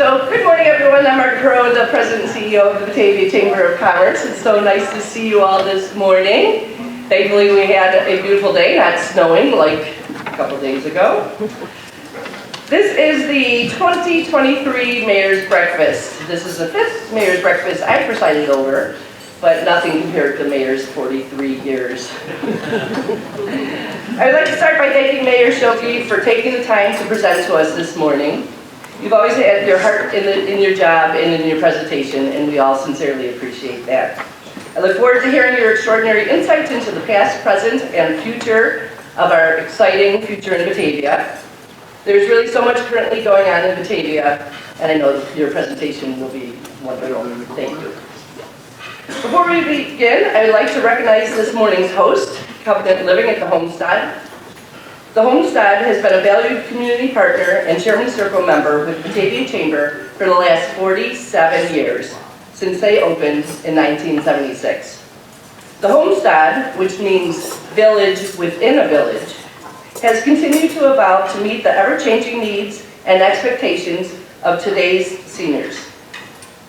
So, good morning, everyone. I'm Margaret Perot, the President and CEO of the Batavia Chamber of Commerce. It's so nice to see you all this morning. Thankfully, we had a beautiful day, not snowing like a couple days ago. This is the 2023 Mayor's Breakfast. This is the 5th Mayor's Breakfast I've presided over, but nothing compared to Mayor's 43 years. I would like to start by thanking Mayor Schilke for taking the time to present to us this morning. You've always had your heart in your job and in your presentation, and we all sincerely appreciate that. I look forward to hearing your extraordinary insights into the past, present, and future of our exciting future in Batavia. There's really so much currently going on in Batavia, and I know your presentation will be wonderful. Thank you. Before we begin, I would like to recognize this morning's host, Covenant Living at the Homestead. The Homestead has been a valued community partner and Chairman Circle member with Batavia Chamber for the last 47 years, since they opened in 1976. The Homestead, which means village within a village, has continued to evolve to meet the ever-changing needs and expectations of today's seniors.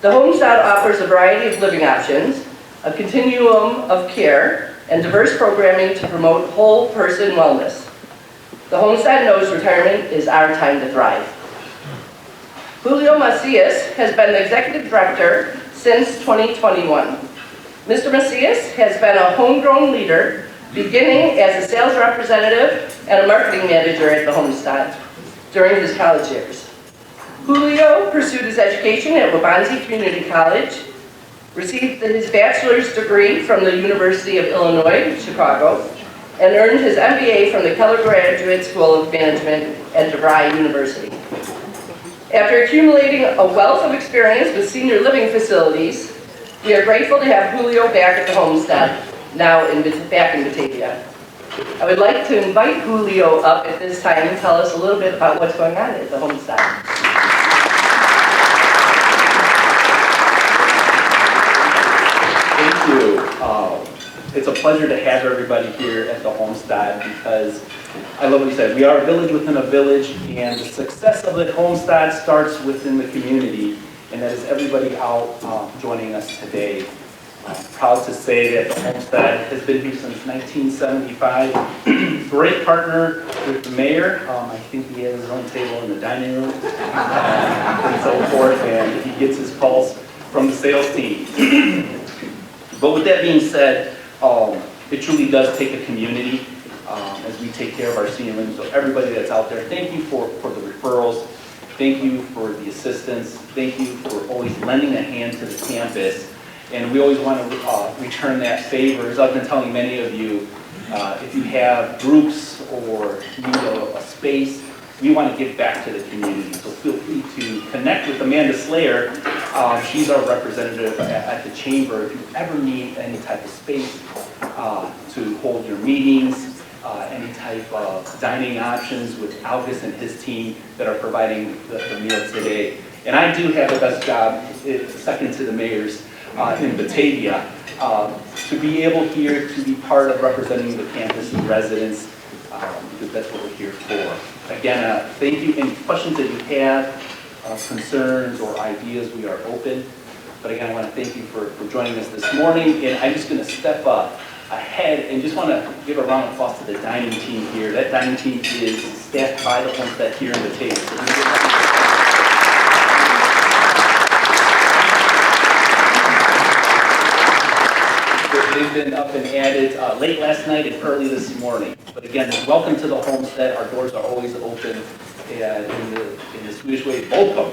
The Homestead offers a variety of living options, a continuum of care, and diverse programming to promote whole person wellness. The Homestead knows retirement is our time to thrive. Julio Macias has been the executive director since 2021. Mr. Macias has been a homegrown leader, beginning as a sales representative and a marketing manager at the Homestead during his college years. Julio pursued his education at Waubonsee Community College, received his bachelor's degree from the University of Illinois, Chicago, and earned his MBA from the Keller Graduate School of Management at DeVry University. After accumulating a wealth of experience with senior living facilities, we are grateful to have Julio back at the Homestead, now back in Batavia. I would like to invite Julio up at this time and tell us a little bit about what's going on at the Homestead. Thank you. It's a pleasure to have everybody here at the Homestead because I love what you said. We are a village within a village, and the success of the Homestead starts within the community, and that is everybody out joining us today. I'm proud to say that the Homestead has been here since 1975. Great partner with the mayor. I think he has his own table in the dining room and so forth, and he gets his calls from the sales team. But with that being said, it truly does take a community as we take care of our senior living. So everybody that's out there, thank you for the referrals. Thank you for the assistance. Thank you for always lending a hand to the campus. And we always want to return that favor. As I've been telling many of you, if you have groups or need a space, we want to give back to the community. So feel free to connect with Amanda Slayer. She's our representative at the Chamber. If you ever need any type of space to hold your meetings, any type of dining options with August and his team that are providing the meal today. And I do have the best job, second to the mayor's, in Batavia, to be able here to be part of representing the campus and residents, because that's what we're here for. Again, thank you. Any questions that you have, concerns or ideas, we are open. But again, I want to thank you for joining us this morning. And I'm just going to step up ahead and just want to give a round of applause to the dining team here. That dining team is staffed by the Homestead here in Batavia. So they've been up and added late last night and early this morning. But again, welcome to the Homestead. Our doors are always open, and in the Swedish way, welcome.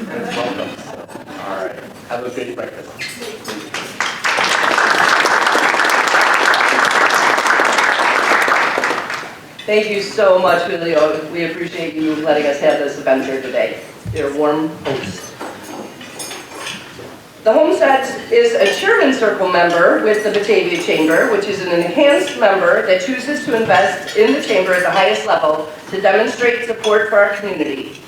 Welcome. So, all right. Have a great breakfast. Thank you so much, Julio. We appreciate you letting us have this event here today. You're a warm host. The Homestead is a Chairman Circle member with the Batavia Chamber, which is an enhanced member that chooses to invest in the Chamber at the highest level to demonstrate support for our community.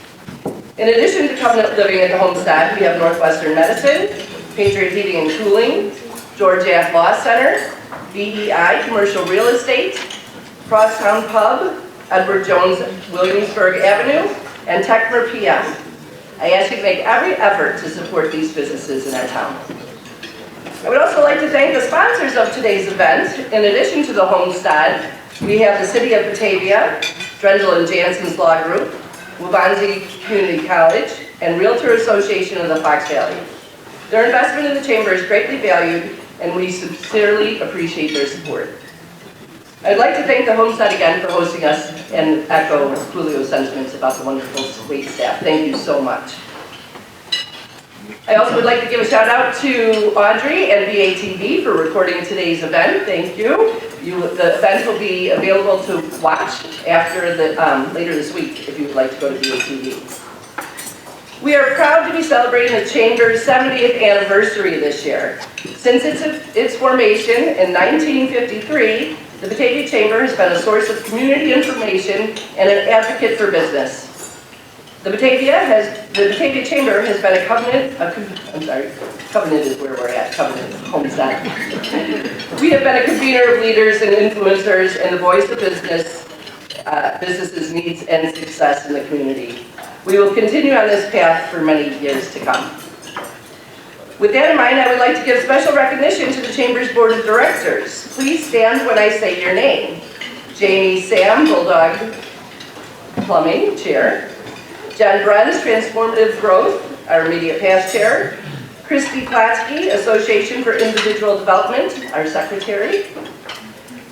In addition to Covenant Living at the Homestead, we have Northwestern Medicine, Patriot Heating and Cooling, George Ath Law Center, BEI Commercial Real Estate, Crosstown Pub, Edward Jones Williamsburg Avenue, and Techmer PM. I ask you to make every effort to support these businesses in our town. I would also like to thank the sponsors of today's event. In addition to the Homestead, we have the City of Batavia, Drendel and Jansen's Law Group, Waubonsie Community College, and Realtor Association of the Fox Valley. Their investment in the Chamber is greatly valued, and we sincerely appreciate their support. I'd like to thank the Homestead again for hosting us and echo Julio's sentiments about the wonderful wait staff. Thank you so much. I also would like to give a shout out to Audrey and BATV for recording today's event. Thank you. The event will be available to watch after later this week if you would like to go to BATV. We are proud to be celebrating the Chamber's 70th anniversary this year. Since its formation in 1953, the Batavia Chamber has been a source of community information and an advocate for business. The Batavia Chamber has been a Covenant is where we're at, Covenant, Homestead. We have been a convener of leaders and influencers and the voice of businesses' needs and success in the community. We will continue on this path for many years to come. With that in mind, I would like to give special recognition to the Chamber's Board of Directors. Please stand when I say your name. Jamie Sam, Bulldog Plumbing, Chair. Jen Brenz, Transformative Growth, our immediate past Chair. Christy Platsky, Association for Individual Development, our Secretary.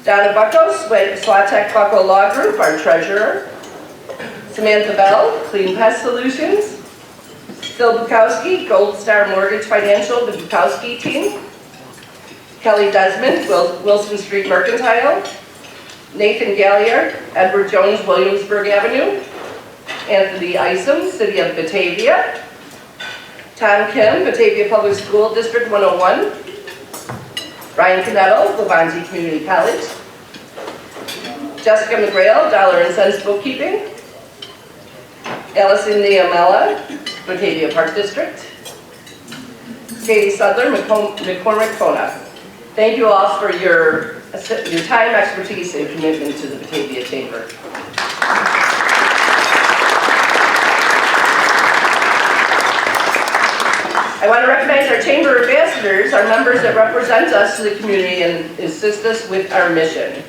Donna Buckos, Swatek Bucko Law Group, our Treasurer. Samantha Bell, Clean Pest Solutions. Phil Bukowski, Gold Star Mortgage Financial, the Bukowski team. Kelly Desmond, Wilson Street Mercantile. Nathan Galliard, Edward Jones, Williamsburg Avenue. Anthony Isom, City of Batavia. Tom Kim, Batavia Public School District 101. Ryan Canetto, Waubonsie Community College. Jessica McGrail, Dollar and Cents Bookkeeping. Allison Niamela, Batavia Park District. Katie Sudler, McCormick Fona. Thank you all for your time, expertise, and commitment to the Batavia Chamber. I want to recognize our Chamber ambassadors, our members that represent us to the community and assist us with our mission.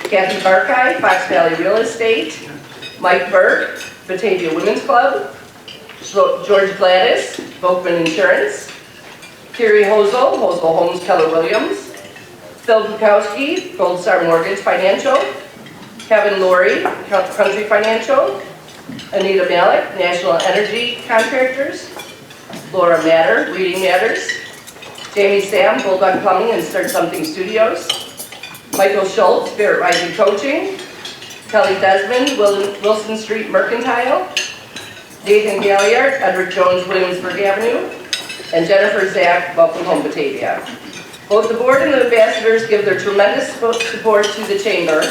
Kathy Barkay, Fox Valley Real Estate. Mike Burke, Batavia Women's Club. George Gladys, Volkman Insurance. Kerry Hosel, Homes Keller Williams. Phil Bukowski, Gold Star Mortgage Financial. Kevin Laurie, Country Financial. Anita Malik, National Energy Contractors. Laura Matter, Reading Matters. Jamie Sam, Bulldog Plumbing and Start Something Studios. Michael Schultz, Spirit Rising Coaching. Kelly Desmond, Wilson Street Mercantile. Nathan Galliard, Edward Jones, Williamsburg Avenue. And Jennifer Zach, Welcome Home Batavia. Both the board and the ambassadors give their tremendous support to the Chamber,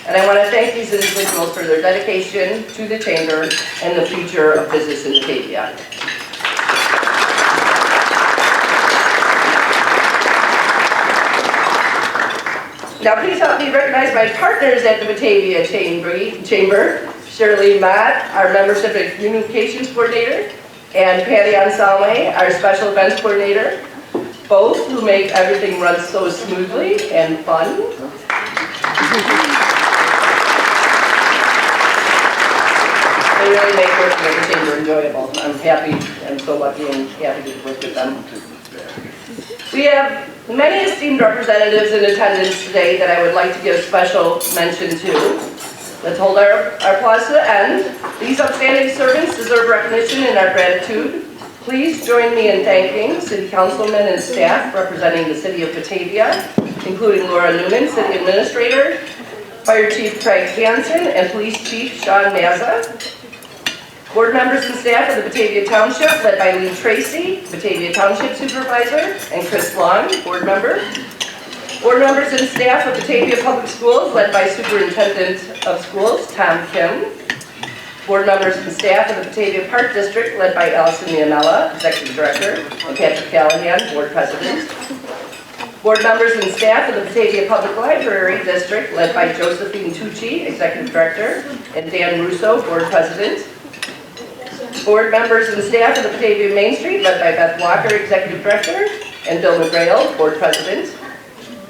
and I want to thank these individuals for their dedication to the Chamber and the future of business in Batavia. Now please help me recognize my partners at the Batavia Chamber, Shirley Mott, our Membership and Communications Coordinator, and Patty Anselme, our Special Events Coordinator, both who make everything run so smoothly and fun. They really make working at the Chamber enjoyable. I'm so lucky and happy to work with them. We have many esteemed representatives in attendance today that I would like to give special mention to. Let's hold our applause to the end. These outstanding servants deserve recognition and our gratitude. Please join me in thanking City Councilmen and staff representing the City of Batavia, including Laura Newman, City Administrator, Fire Chief Craig Hansen, and Police Chief Sean Mazza. Board members and staff of the Batavia Township, led by Lee Tracy, Batavia Township Supervisor, and Chris Long, Board Member. Board members and staff of Batavia Public Schools, led by Superintendent of Schools, Tom Kim. Board members and staff of the Batavia Park District, led by Allison Niamela, Executive Director, and Patrick Callahan, Board President. Board members and staff of the Batavia Public Library District, led by Josephine Tucci, Executive Director, and Dan Russo, Board President. board members and staff of the Batavia Main Street, led by Beth Walker, Executive Director, and Bill McGrail, Board President.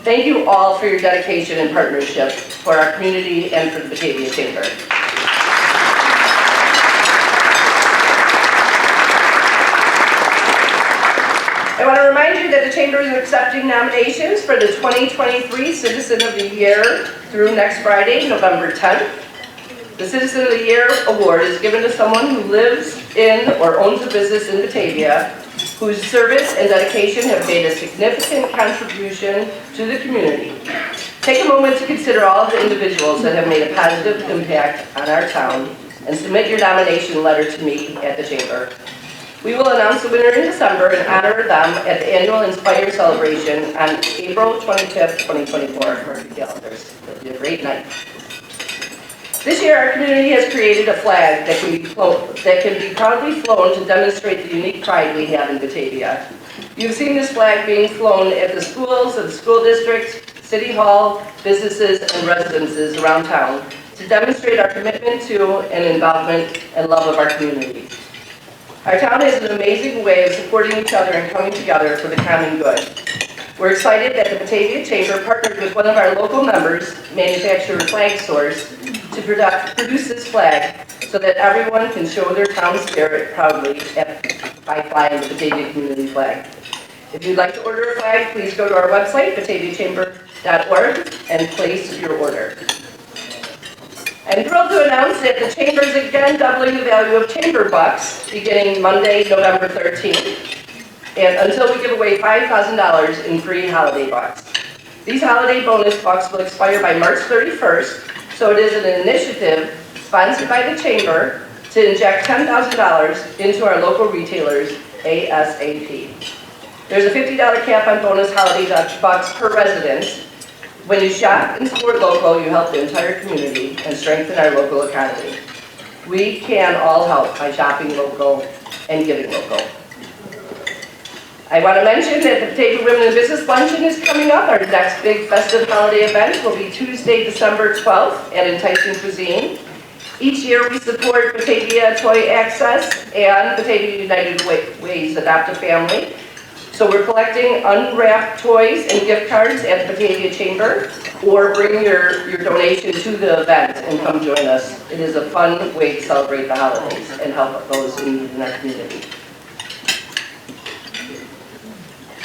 Thank you all for your dedication and partnership for our community and for the Batavia Chamber. I want to remind you that the Chamber is accepting nominations for the 2023 Citizen of the Year through next Friday, November 10th. The Citizen of the Year award is given to someone who lives in or owns a business in Batavia, whose service and dedication have made a significant contribution to the community. Take a moment to consider all of the individuals that have made a positive impact on our town and submit your nomination letter to me at the Chamber. We will announce the winner in December and honor them at the annual Inspire celebration on April 25th, 2024. Mark your calendars. It'll be a great night. This year, our community has created a flag that can be proudly flown to demonstrate the unique pride we have in Batavia. You've seen this flag being flown at the schools, at the school districts, City Hall, businesses, and residences around town to demonstrate our commitment to and involvement and love of our community. Our town has an amazing way of supporting each other and coming together for the common good. We're excited that the Batavia Chamber partnered with one of our local members, manufacturer Flag Source, to produce this flag so that everyone can show their town spirit proudly by flying the Batavia Community flag. If you'd like to order a flag, please go to our website, bataviachamber.org, and place your order. I'm thrilled to announce that the Chamber is again doubling the value of Chamber Bucks beginning Monday, November 13th, and until we give away $5,000 in free holiday bucks. These holiday bonus bucks will expire by March 31st, so it is an initiative sponsored by the Chamber to inject $10,000 into our local retailers ASAP. There's a $50 cap on bonus holiday bucks per resident. When you shop and support local, you help the entire community and strengthen our local economy. We can all help by shopping local and giving local. I want to mention that the Batavia Women in Business Luncheon is coming up. Our next big festive holiday event will be Tuesday, December 12th at Enticing Cuisine. Each year we support Batavia Toy Access and Batavia United Ways Adopt a Family. So we're collecting unwrapped toys and gift cards at the Batavia Chamber, or bring your donation to the event and come join us. It is a fun way to celebrate the holidays and help those in need in our community.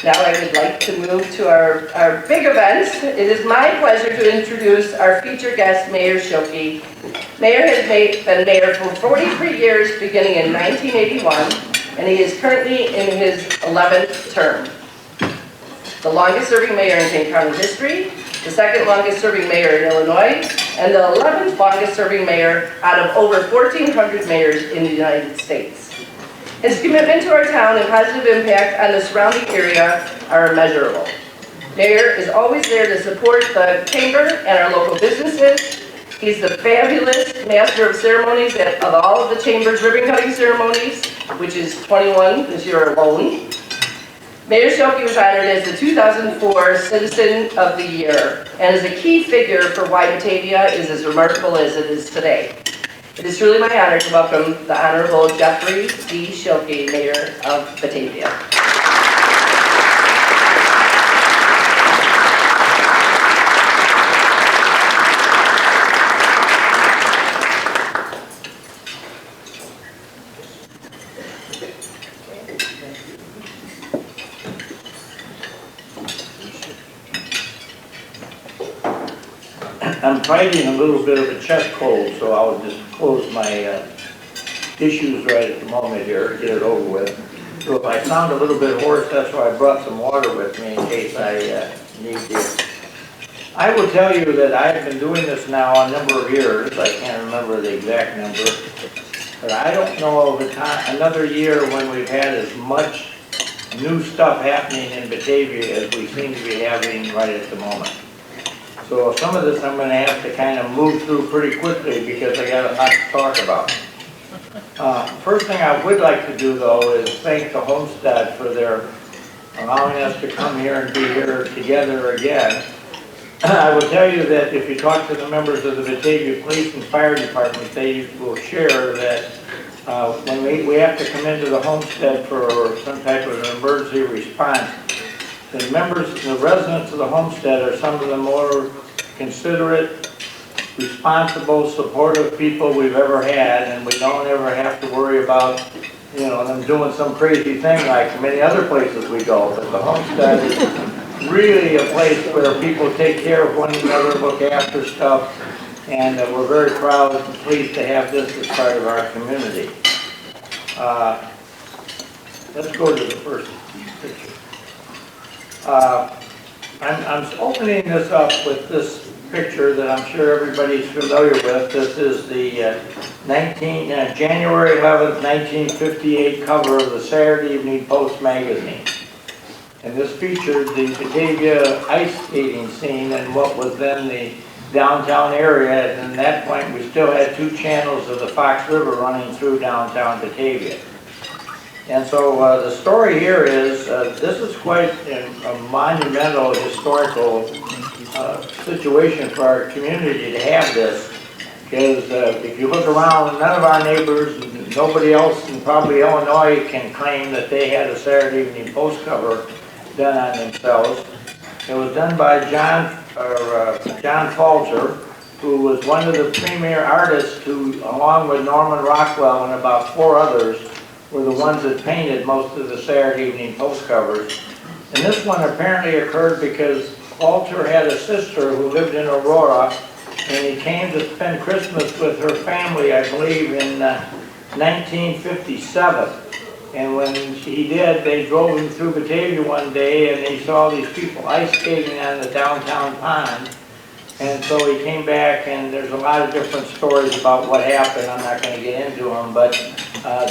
Now I would like to move to our big event. It is my pleasure to introduce our featured guest, Mayor Schilke. Mayor has been mayor for 43 years, beginning in 1981, and he is currently in his 11th term. The longest serving mayor in Kane County history, the second longest serving mayor in Illinois, and the 11th longest serving mayor out of over 1,400 mayors in the United States. His commitment to our town and positive impact on the surrounding area are immeasurable. Mayor is always there to support the chamber and our local businesses. He's the fabulous master of ceremonies of all of the chamber's ribbon cutting ceremonies, which is 21 this year alone. Mayor Schilke was honored as the 2004 Citizen of the Year and is a key figure for why Batavia is as remarkable as it is today. It is truly my honor to welcome the Honorable Jeffrey D. Schilke, Mayor of Batavia. I'm fighting a little bit of a chest cold, so I'll just close my issues right at the moment here, get it over with. So if I sound a little bit hoarse, that's why I brought some water with me in case I need to. I will tell you that I've been doing this now a number of years. I can't remember the exact number. But I don't know of another year when we've had as much new stuff happening in Batavia as we seem to be having right at the moment. So some of this I'm going to have to kind of move through pretty quickly because I got a lot to talk about. First thing I would like to do though is thank the Homestead for their allowing us to come here and be here together again. I will tell you that if you talk to the members of the Batavia Police and Fire Department, they will share that when we have to come into the homestead for some type of an emergency response, the members, the residents of the homestead are some of the more considerate, responsible, supportive people we've ever had, and we don't ever have to worry about, you know, them doing some crazy thing like many other places we go. But the homestead is really a place where people take care of one another, look after stuff, and we're very proud and pleased to have this as part of our community. Let's go to the first picture. I'm opening this up with this picture that I'm sure everybody's familiar with. This is the January 11th, 1958 cover of the Saturday Evening Post magazine. And this featured the Batavia ice skating scene and what was then the downtown area. And at that point, we still had 2 channels of the Fox River running through downtown Batavia. And so the story here is, this is quite a monumental historical situation for our community to have this. Because if you look around, none of our neighbors, nobody else in probably Illinois can claim that they had a Saturday Evening Post cover done on themselves. It was done by John Falter, who was one of the premier artists who, along with Norman Rockwell and about 4 others, were the ones that painted most of the Saturday Evening Post covers. And this one apparently occurred because Falter had a sister who lived in Aurora, and he came to spend Christmas with her family, I believe, in 1957. And when he did, they drove him through Batavia one day, and they saw these people ice skating on the downtown pond. And so he came back, and there's a lot of different stories about what happened. I'm not going to get into them, but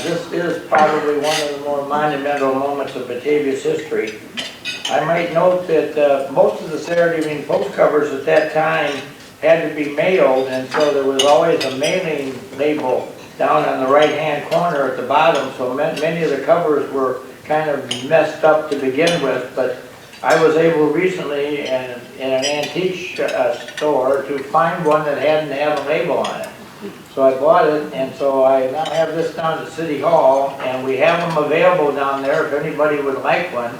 this is probably one of the more monumental moments of Batavia's history. I might note that most of the Saturday Evening Post covers at that time had to be mailed, and so there was always a mailing label down on the right-hand corner at the bottom, so many of the covers were kind of messed up to begin with, but I was able recently in an antique store to find one that hadn't had a label on it. So I bought it, and so I now have this down to City Hall, and we have them available down there if anybody would like one.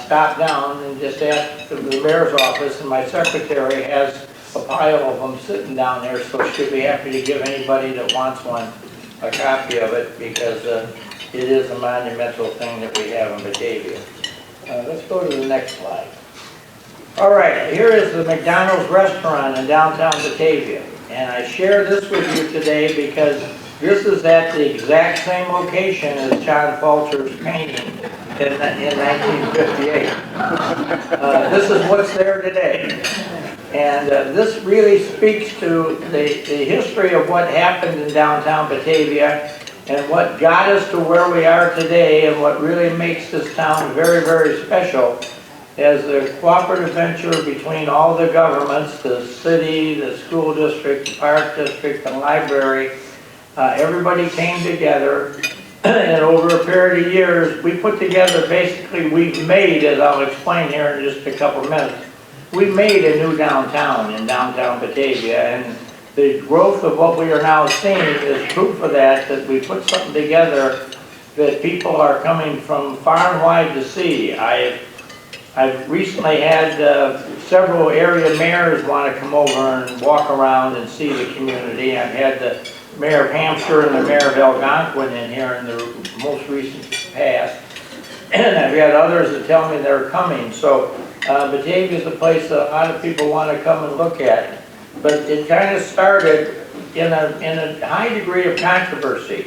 Stop down and just ask the mayor's office, and my secretary has a pile of them sitting down there, so she'll be happy to give anybody that wants one a copy of it, because it is a monumental thing that we have in Batavia. Let's go to the next slide. All right, here is the McDonald's restaurant in downtown Batavia, and I share this with you today because this is at the exact same location as John Falter's painting in 1958. This is what's there today. And this really speaks to the history of what happened in downtown Batavia and what got us to where we are today, and what really makes this town very, very special as a cooperative venture between all the governments, the city, the school district, the park district, the library. Everybody came together, and over a period of years, we put together, basically, we've made, as I'll explain here in just a couple of minutes, we made a new downtown in downtown Batavia, and the growth of what we are now seeing is proof of that we put something together that people are coming from far and wide to see. I've recently had several area mayors want to come over and walk around and see the community. I've had the mayor of Hampshire and the mayor of Algonquin in here in the most recent past, and I've had others that tell me they're coming. So Batavia is a place that a lot of people want to come and look at. But it kind of started in a high degree of controversy.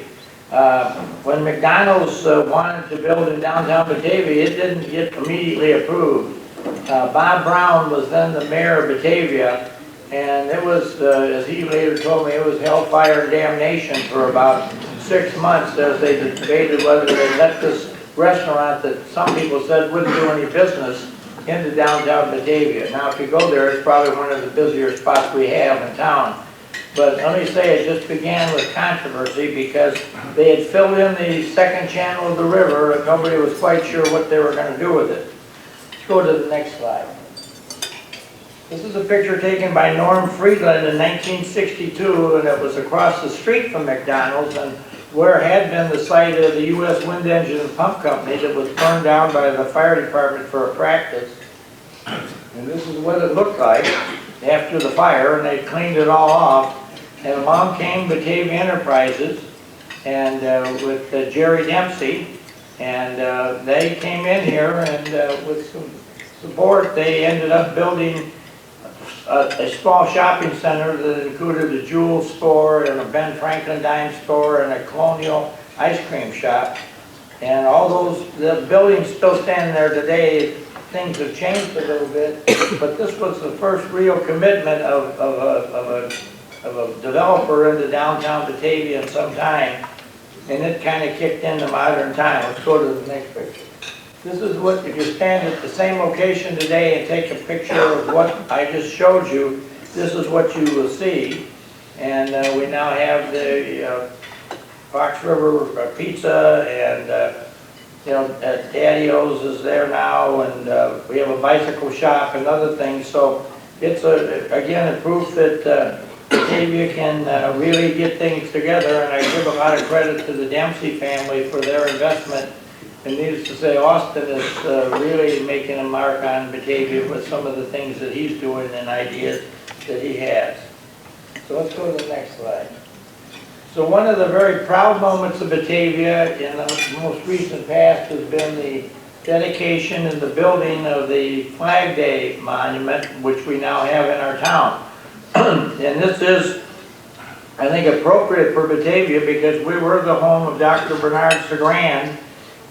When McDonald's wanted to build in downtown Batavia, it didn't get immediately approved. Bob Brown was then the mayor of Batavia, and it was, as he later told me, it was hellfire and damnation for about 6 months as they debated whether they let this restaurant that some people said wouldn't do any business into downtown Batavia. Now, if you go there, it's probably one of the busier spots we have in town. But let me say, it just began with controversy because they had filled in the second channel of the river, and nobody was quite sure what they were going to do with it. Let's go to the next slide. This is a picture taken by Norm Friedland in 1962, and it was across the street from McDonald's. And where had been the site of the U.S. Wind Engine and Pump Company that was burned down by the fire department for a practice. And this is what it looked like after the fire, and they cleaned it all off. And along came Batavia Enterprises and with Jerry Dempsey, and they came in here, and with some support, they ended up building a small shopping center that included a jewel store and a Ben Franklin dime store and a Colonial ice cream shop. And all those, the buildings still stand there today. Things have changed a little bit, but this was the first real commitment of a developer into downtown Batavia in some time, and it kind of kicked into modern time. Let's go to the next picture. This is what, if you stand at the same location today and take a picture of what I just showed you, this is what you will see. And we now have the Fox River Pizza, and Daddy-O's is there now, and we have a bicycle shop and other things. So it's, again, a proof that Batavia can really get things together, and I give a lot of credit to the Dempsey family for their investment. And needless to say, Austin is really making a mark on Batavia with some of the things that he's doing and ideas that he has. So let's go to the next slide. So one of the very proud moments of Batavia in the most recent past has been the dedication and the building of the Flag Day Monument, which we now have in our town. And this is, I think, appropriate for Batavia because we were the home of Dr. Bernard Sagrand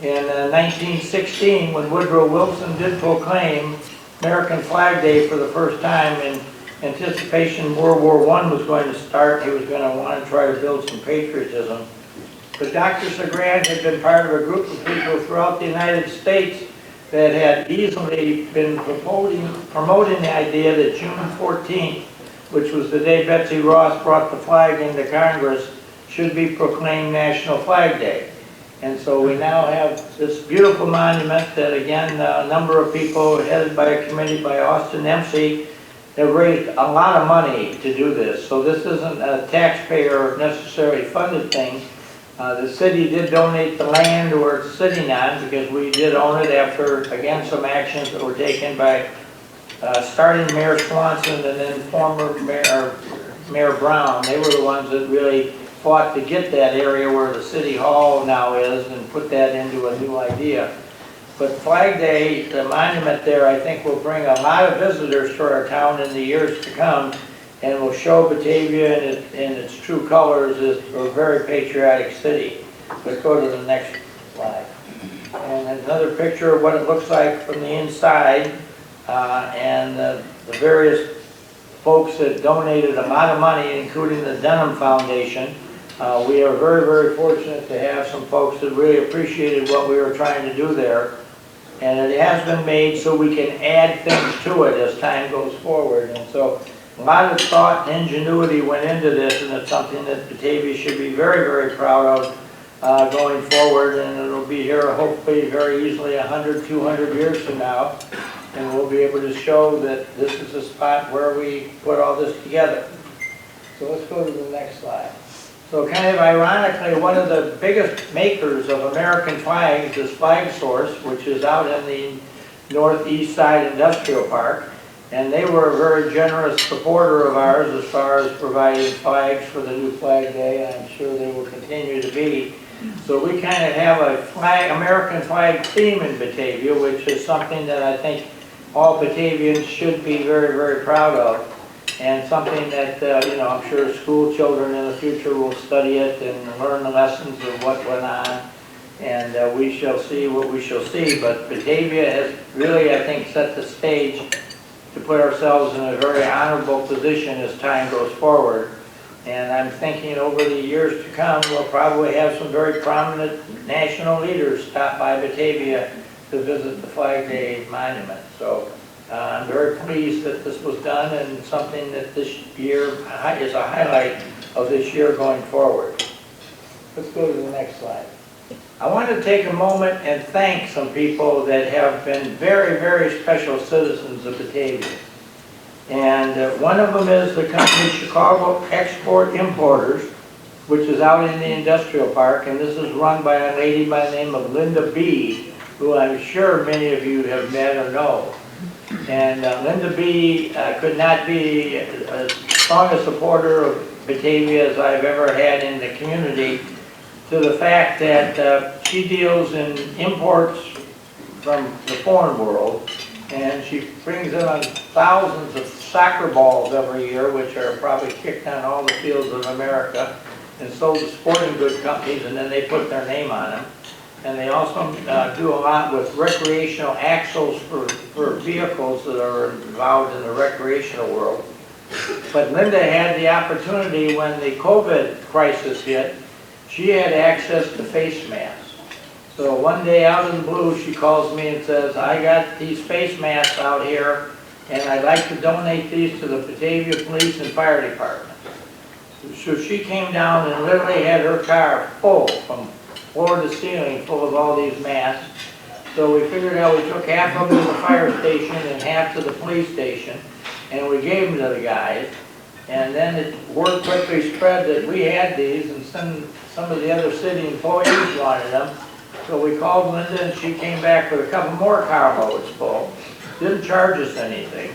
in 1916 when Woodrow Wilson did proclaim American Flag Day for the first time in anticipation World War I was going to start. He was going to want to try to build some patriotism. But Dr. Sagrand had been part of a group of people throughout the United States that had easily been promoting the idea that June 14th, which was the day Betsy Ross brought the flag into Congress, should be proclaimed National Flag Day. And so we now have this beautiful monument that, again, a number of people headed by a committee by Austin Dempsey have raised a lot of money to do this. So this isn't a taxpayer necessarily funded thing. The city did donate the land where it's sitting on because we did own it after, again, some actions that were taken by starting Mayor Swanson and then former Mayor Brown. They were the ones that really fought to get that area where the city hall now is and put that into a new idea. But Flag Day, the monument there, I think will bring a lot of visitors to our town in the years to come, and will show Batavia in its true colors as a very patriotic city. Let's go to the next slide. And another picture of what it looks like from the inside, and the various folks that donated a lot of money, including the Denham Foundation. We are very, very fortunate to have some folks that really appreciated what we were trying to do there. And it has been made so we can add things to it as time goes forward. And so a lot of thought and ingenuity went into this, and it's something that Batavia should be very, very proud of going forward. And it'll be here hopefully very easily 100, 200 years from now. And we'll be able to show that this is a spot where we put all this together. So let's go to the next slide. So kind of ironically, one of the biggest makers of American flags is Flag Source, which is out in the northeast side industrial park. And they were a very generous supporter of ours as far as providing flags for the new Flag Day, and I'm sure they will continue to be. So we kind of have a American flag theme in Batavia, which is something that I think all Batavians should be very, very proud of. And something that, I'm sure school children in the future will study it and learn the lessons of what went on. And we shall see what we shall see. But Batavia has really, I think, set the stage to put ourselves in a very honorable position as time goes forward. And I'm thinking over the years to come, we'll probably have some very prominent national leaders stop by Batavia to visit the Flag Day Monument. So I'm very pleased that this was done, and something that this year is a highlight of this year going forward. Let's go to the next slide. I want to take a moment and thank some people that have been very, very special citizens of Batavia. And one of them is the company Chicago Export Importers, which is out in the industrial park, and this is run by a lady by the name of Linda B., who I'm sure many of you have met or know. And Linda B. Could not be as strong a supporter of Batavia as I've ever had in the community, to the fact that she deals in imports from the foreign world, and she brings in on thousands of soccer balls every year, which are probably kicked on all the fields of America, and sold to sporting goods companies, and then they put their name on them. And they also do a lot with recreational axles for vehicles that are involved in the recreational world. But Linda had the opportunity when the COVID crisis hit, she had access to face masks. So one day out of the blue, she calls me and says, I got these face masks out here, and I'd like to donate these to the Batavia Police and Fire Department. So she came down and literally had her car full, from floor to ceiling, full of all these masks. So we figured out we took half of them to the fire station and half to the police station, and we gave them to the guys. And then word quickly spread that we had these, and some of the other city employees wanted them. So we called Linda, and she came back with a couple more car loads full. Didn't charge us anything.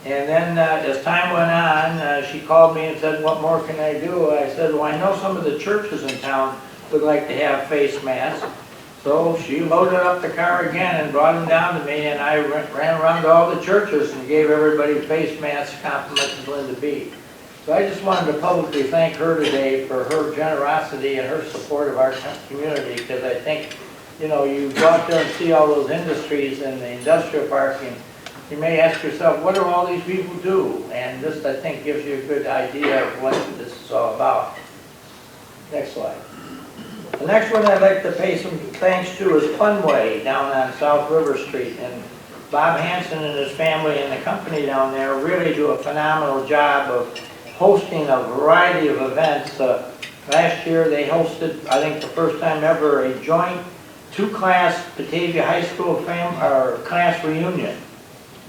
And then as time went on, she called me and said, what more can I do? I said, well, I know some of the churches in town would like to have face masks. So she loaded up the car again and brought them down to me, and I ran around to all the churches and gave everybody face masks, compliments of Linda B. So I just wanted to publicly thank her today for her generosity and her support of our community, because I think, you know, you go out there and see all those industries in the industrial park, and you may ask yourself, what do all these people do? And this, I think, gives you a good idea of what this is all about. Next slide. The next one I'd like to pay some thanks to is Funway down on South River Street. And Bob Hanson and his family and the company down there really do a phenomenal job of hosting a variety of events. Last year they hosted, I think the first time ever, a joint two-class Batavia High School class reunion.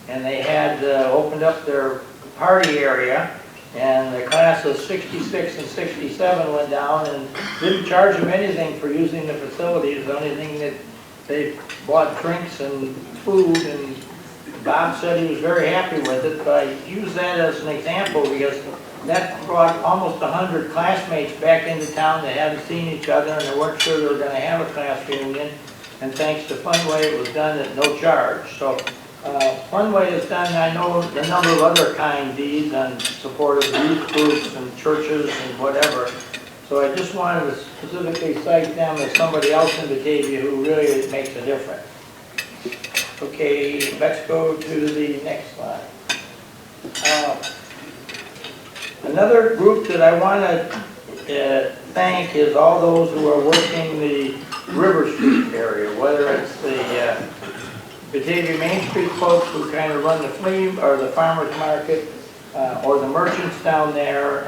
And they had opened up their party area, and the class of 66 and 67 went down and didn't charge them anything for using the facilities. The only thing that they bought drinks and food, and Bob said he was very happy with it. But I use that as an example because that brought almost 100 classmates back into town that hadn't seen each other, and they weren't sure they were going to have a class reunion. And thanks to Funway, it was done at no charge. So Funway has done, I know, a number of other kind deeds in support of youth groups and churches and whatever. So I just wanted to specifically cite them as somebody else in Batavia who really makes a difference. Okay, let's go to the next slide. Another group that I want to thank is all those who are working the River Street area, whether it's the Batavia Main Street folks who kind of run the flea or the farmers market, or the merchants down there,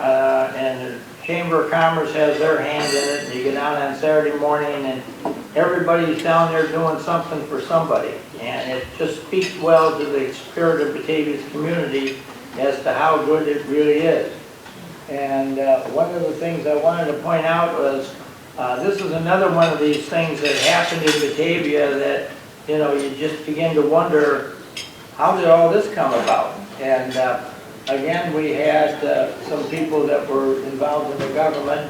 and the Chamber of Commerce has their hand in it. And you get out on Saturday morning and everybody's down there doing something for somebody. And it just speaks well to the spirit of Batavia's community as to how good it really is. And one of the things I wanted to point out was, this is another one of these things that happened in Batavia that, you know, you just begin to wonder, how did all this come about? And again, we had some people that were involved in the government.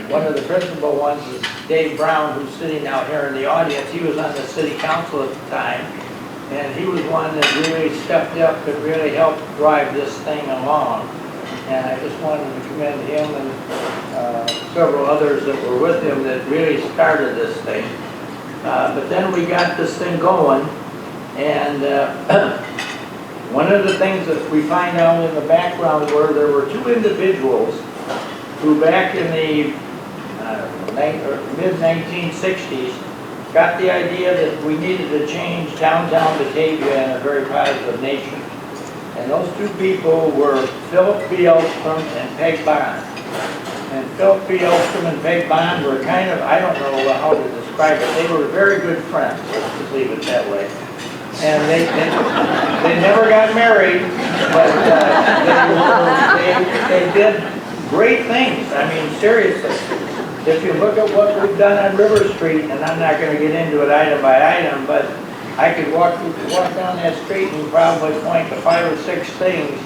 One of the principal ones is Dave Brown, who's sitting out here in the audience. He was on the city council at the time, and he was one that really stepped up and really helped drive this thing along. And I just wanted to commend him and several others that were with him that really started this thing. But then we got this thing going, and one of the things that we find out in the background were there were two individuals who back in the mid-1960s got the idea that we needed to change downtown Batavia in a very positive nature. And those two people were Philip B. Elstrom and Peg Bond. And Philip B. Elstrom and Peg Bond were kind of, I don't know how to describe it, they were very good friends, let's just leave it that way. And they never got married, but they did great things. I mean, seriously. If you look at what we've done on River Street, and I'm not gonna get into it item by item, but I could walk down that street and probably point to 5 or 6 things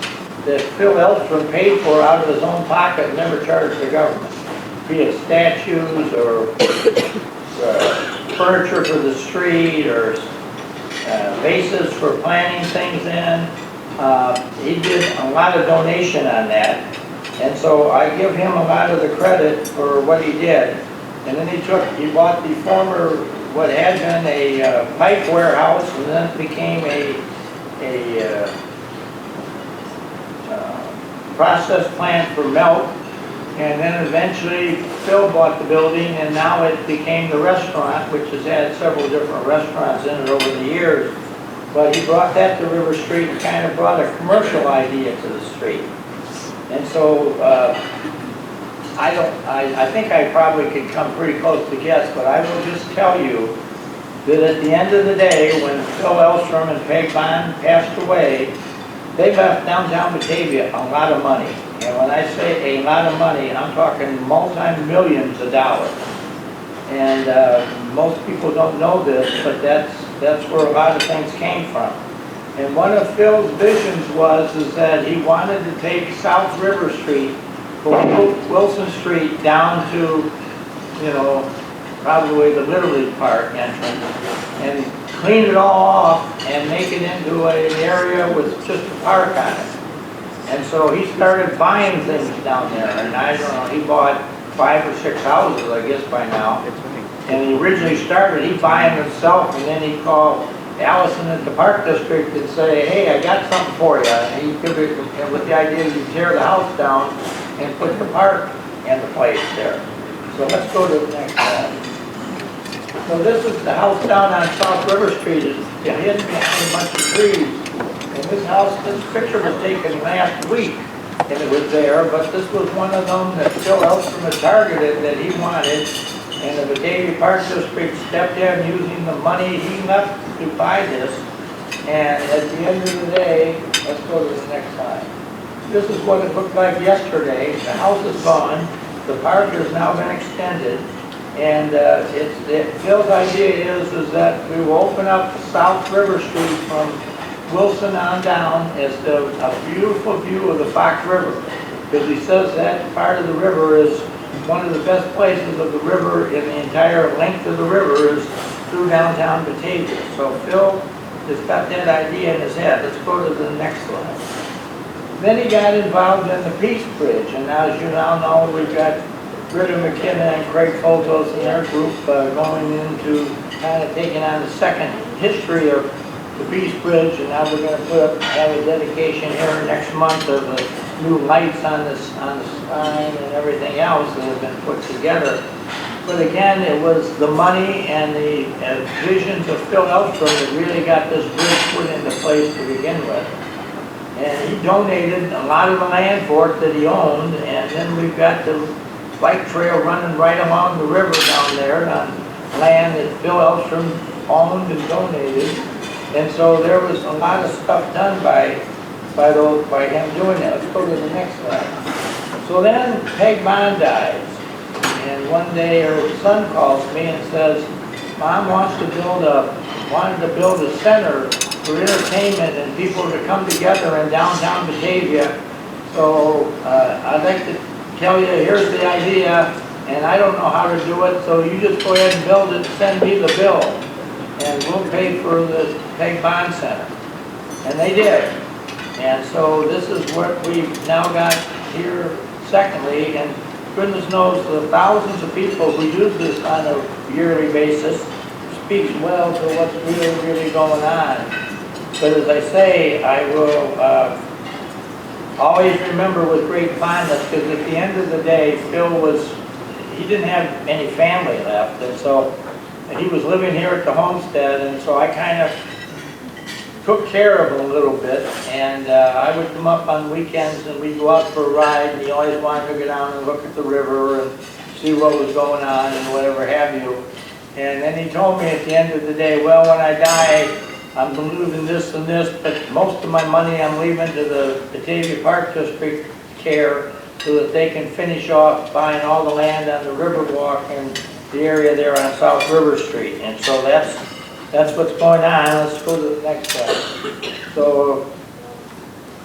that Phil Elstrom paid for out of his own pocket and never charged the government. Be it statues or furniture for the street or vases for planting things in. He did a lot of donation on that. And so I give him a lot of the credit for what he did. And then he bought the former, what had been a pipe warehouse, and then it became a process plant for milk. And then eventually Phil bought the building, and now it became the restaurant, which has had several different restaurants in it over the years. But he brought that to River Street and kind of brought a commercial idea to the street. And so I think I probably could come pretty close to guess, but I will just tell you that at the end of the day, when Phil Elstrom and Peg Bond passed away, they left downtown Batavia a lot of money. And when I say a lot of money, I'm talking multi-millions of dollars. And most people don't know this, but that's where a lot of things came from. And one of Phil's visions is that he wanted to take South River Street from Wilson Street down to, probably the Little League Park entrance, and clean it all off and make it into an area with just a park on it. And so he started buying things down there, and I don't know, he bought 5 or 6 houses, I guess, by now. And he originally started, he'd buy them himself, and then he'd call Allison at the Park District and say, hey, I got something for you. And he could, with the idea you tear the house down and put the park in the place there. So let's go to the next one. So this is the house down on South River Street. It's hidden behind a bunch of trees. And this picture was taken last week, and it was there, but this was one of them that Phil Elstrom had targeted that he wanted, and the Batavia Park District stepped in using the money he left to buy this, and at the end of the day, let's go to the next slide. This is what it looked like yesterday. The house is gone, the park has now been extended, and Phil's idea is that we will open up South River Street from Wilson on down as a beautiful view of the Fox River, because he says that part of the river is one of the best places of the river in the entire length of the river is through downtown Batavia. So Phil has got that idea in his head. Let's go to the next slide. Then he got involved in the Peace Bridge, and as you now know, we've got Britta McKenna and Craig Fotos in our group going into kind of taking on the second history of the Peace Bridge, and now we're going to have a dedication here next month of the new lights on the sign and everything else that have been put together. But again, it was the money and the visions of Phil Elstrom that really got this bridge put into place to begin with. And he donated a lot of the land for it that he owned, and then we've got the bike trail running right along the river down there on land that Phil Elstrom owned and donated. And so there was a lot of stuff done by him doing that. Let's go to the next slide. So then Peg Bond dies, and one day her son calls me and says, Mom wanted to build a center for entertainment and people to come together in downtown Batavia. So I'd like to tell you, here's the idea, and I don't know how to do it, so you just go ahead and build it, send me the bill, and we'll pay for the Peg Bond Center. And they did. And so this is what we've now got here secondly, and goodness knows the thousands of people who use this on a yearly basis speaks well to what's really going on. But as I say, I will always remember with great fondness, because at the end of the day, Phil he didn't have any family left, and so he was living here at the homestead, and so I kind of took care of him a little bit, and I would come up on weekends and we'd go out for a ride, and he always wanted to go down and look at the river and see what was going on and whatever have you. And then he told me at the end of the day, well, when I die, I'm leaving this and this, but most of my money I'm leaving to the Batavia Park District care, so that they can finish off buying all the land on the Riverwalk and the area there on South River Street. And so that's what's going on. Let's go to the next slide. So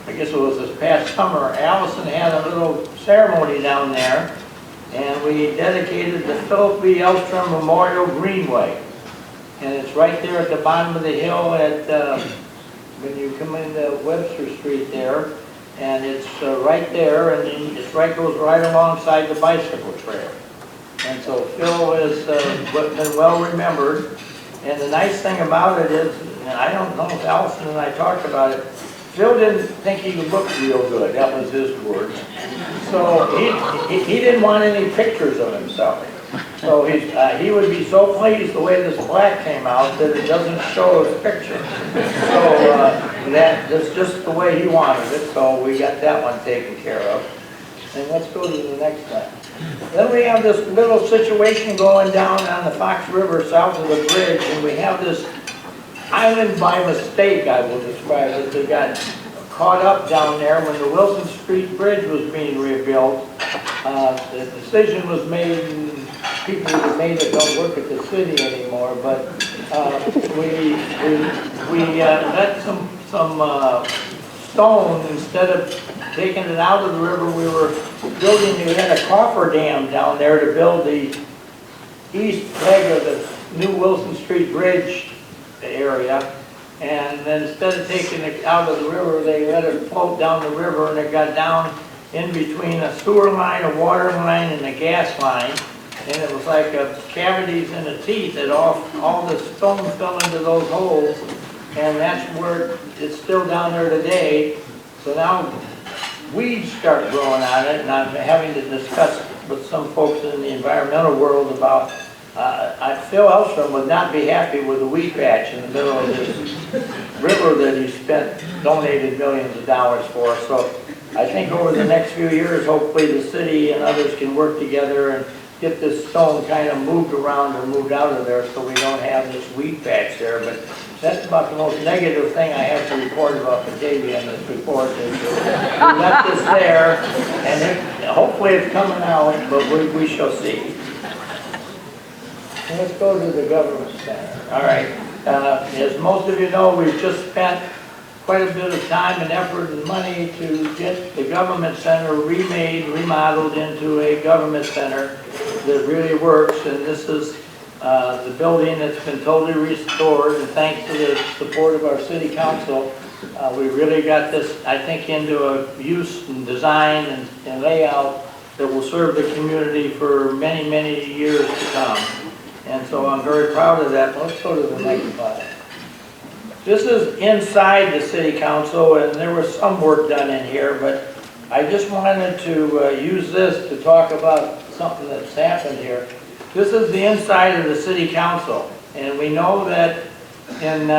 I guess it was this past summer, Allison had a little ceremony down there, and we dedicated the Philip B. Elstrom Memorial Greenway. And it's right there at the bottom of the hill at, when you come into Webster Street there. And it's right there, and then it goes right alongside the bicycle trail. And so Phil has been well remembered. And the nice thing about it is, and I don't know if Allison and I talked about it, Phil didn't think he looked real good. That was his word. So he didn't want any pictures of himself. So he would be so pleased the way this plaque came out that it doesn't show his picture. So that's just the way he wanted it. So we got that one taken care of. And let's go to the next one. Then we have this little situation going down on the Fox River south of the bridge, and we have this island by mistake, I will describe it. They got caught up down there when the Wilson Street Bridge was being rebuilt. The decision was made, and people who made it don't work at the city anymore, but we let some stone, instead of taking it out of the river, we had a coffer dam down there to build the east leg of the new Wilson Street Bridge area. And then instead of taking it out of the river, they let it float down the river, and it got down in between a sewer line, a water line, and a gas line. And it was like cavities in the teeth, and all the stone fell into those holes. And that's where it's still down there today. So now weeds start growing on it, and I'm having to discuss with some folks in the environmental world about, Phil Elstrom would not be happy with the weed patch in the middle of this river that he donated millions of dollars for. So I think over the next few years, hopefully the city and others can work together and get this stone kind of moved around or moved out of there so we don't have this weed patch there. But that's about the most negative thing I have to report about Batavia in this report. Is we left this there, and hopefully it's coming out, but we shall see. Let's go to the government center. All right. As most of you know, we've just spent quite a bit of time and effort and money to get the government center remade, remodeled into a government center that really works. And this is the building that's been totally restored. And thanks to the support of our city council, we really got this, I think, into a use and design and layout that will serve the community for many, many years to come. And so I'm very proud of that. Let's go to the next slide. This is inside the city council, and there was some work done in here, but I just wanted to use this to talk about something that's happened here. This is the inside of the city council, and we know that in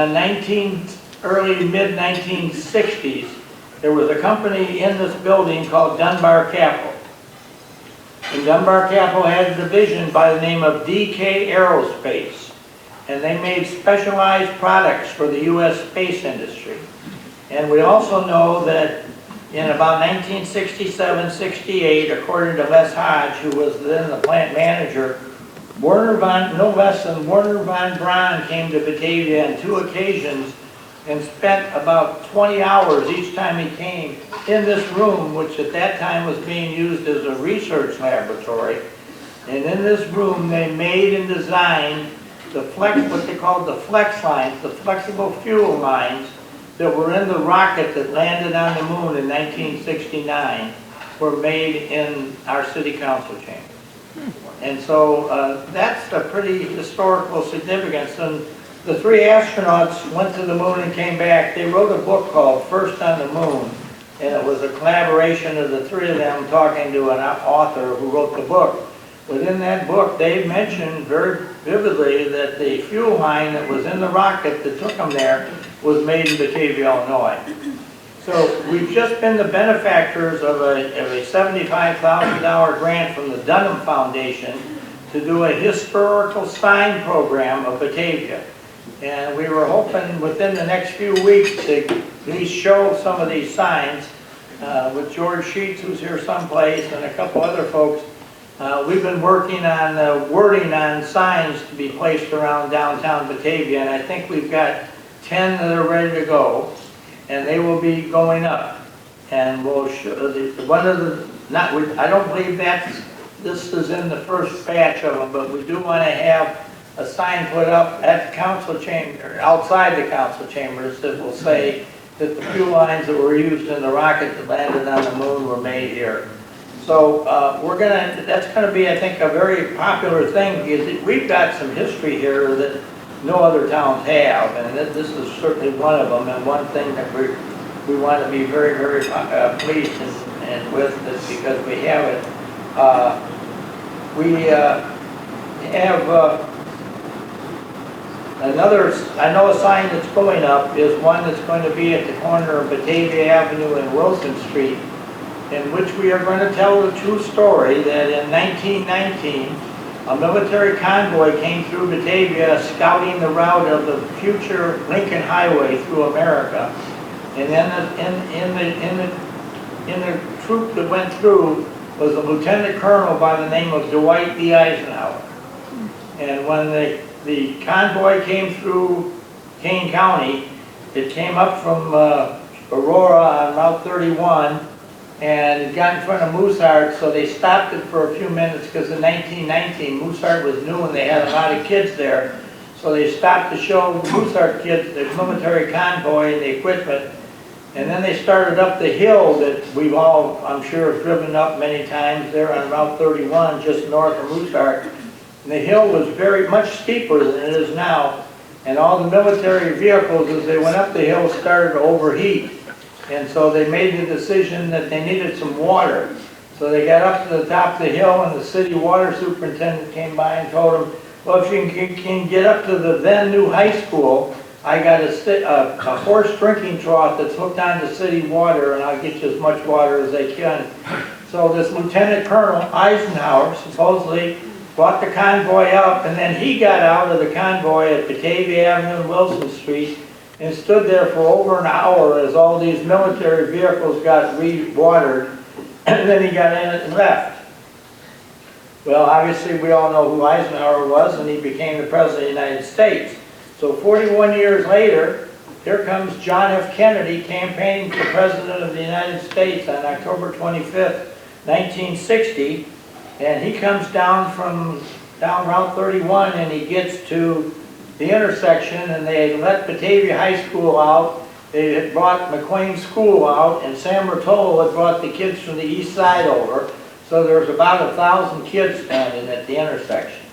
early mid-1960s, there was a company in this building called Dunbar Capital. And Dunbar Capital had a division by the name of DK Aerospace. And they made specialized products for the U.S. space industry. And we also know that in about 1967-68, according to Les Hodge, who was then the plant manager, no less than Werner von Braun came to Batavia on 2 occasions and spent about 20 hours each time he came in this room, which at that time was being used as a research laboratory. And in this room, they made and designed what they called the flex lines, the flexible fuel lines that were in the rocket that landed on the moon in 1969, were made in our city council chamber. And so that's a pretty historical significance. And the 3 astronauts went to the moon and came back. They wrote a book called First on the Moon, and it was a collaboration of the 3 of them talking to an author who wrote the book. Within that book, they mentioned very vividly that the fuel line that was in the rocket that took them there was made in Batavia, Illinois. So we've just been the benefactors of a $75,000 grant from the Dunham Foundation to do a historical sign program of Batavia. And we were hoping within the next few weeks to at least show some of these signs. with George Sheets, who's here someplace, and a couple other folks. We've been working on wording on signs to be placed around downtown Batavia, and I think we've got 10 that are ready to go, and they will be going up. And we'll show, one of the, I don't believe this is in the first batch of them, but we do want to have a sign put up at the council chamber, outside the council chambers, that will say that the fuel lines that were used in the rocket that landed on the moon were made here. So that's gonna be, I think, a very popular thing, because we've got some history here that no other towns have, and this is certainly one of them, and one thing that we want to be very, very pleased and with this, because we have it. We have another, I know a sign that's going up is one that's going to be at the corner of Batavia Avenue and Wilson Street, in which we are going to tell the true story that in 1919, a military convoy came through Batavia scouting the route of the future Lincoln Highway through America. And then in the troop that went through was a lieutenant colonel by the name of Dwight D. Eisenhower. And when the convoy came through Kane County, it came up from Aurora on Route 31, and it got in front of Mooseheart, so they stopped it for a few minutes, because in 1919, Mooseheart was new and they had a lot of kids there. So they stopped to show the Mooseheart kids the military convoy and the equipment. And then they started up the hill that we've all, I'm sure, have driven up many times there on Route 31, just north of Mooseheart. And the hill was very much steeper than it is now. And all the military vehicles, as they went up the hill, started to overheat. And so they made the decision that they needed some water. So they got up to the top of the hill, and the city water superintendent came by and told them, well, if you can get up to the then new high school, I got a horse drinking trough that's hooked onto city water, and I'll get you as much water as they can. So this Lieutenant Colonel Eisenhower supposedly brought the convoy up, and then he got out of the convoy at Batavia Avenue and Wilson Street and stood there for over an hour as all these military vehicles got re-watered, and then he got in it and left. Well, obviously we all know who Eisenhower was, and he became the President of the United States. So 41 years later, here comes John F. Kennedy campaigning for President of the United States on October 25th, 1960, and he comes down Route 31, and he gets to the intersection, and they let Batavia High School out. They had brought McQueen School out, and San Bertolo had brought the kids from the east side over. So there was about 1,000 kids standing at the intersection.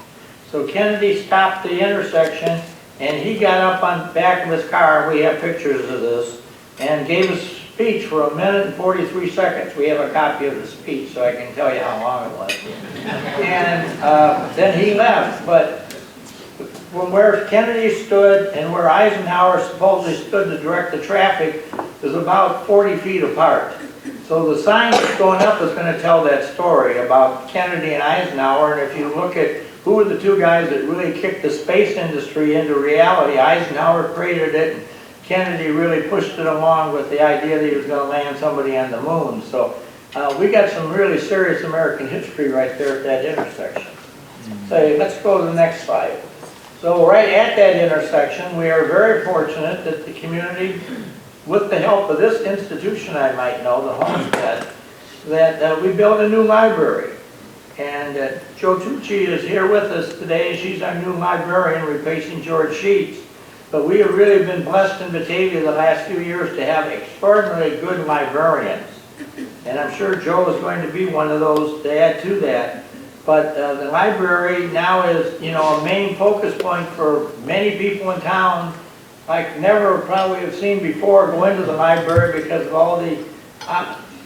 So Kennedy stopped the intersection, and he got up on the back of his car, we have pictures of this, and gave a speech for 1 minute and 43 seconds. We have a copy of the speech, so I can tell you how long it was. And then he left, but from where Kennedy stood and where Eisenhower supposedly stood to direct the traffic is about 40 feet apart. So the sign that's going up is going to tell that story about Kennedy and Eisenhower, and if you look at who were the two guys that really kicked the space industry into reality, Eisenhower created it, and Kennedy really pushed it along with the idea that he was going to land somebody on the moon. So we got some really serious American history right there at that intersection. So let's go to the next slide. So right at that intersection, we are very fortunate that the community, with the help of this institution I might know, the Homestead, that we built a new library. And Jo Tucci is here with us today. She's our new librarian, replacing George Sheets. But we have really been blessed in Batavia the last few years to have extraordinarily good librarians. And I'm sure Jo is going to be one of those to add to that. But the library now is, you know, a main focus point for many people in town, like never probably have seen before, go into the library because of all the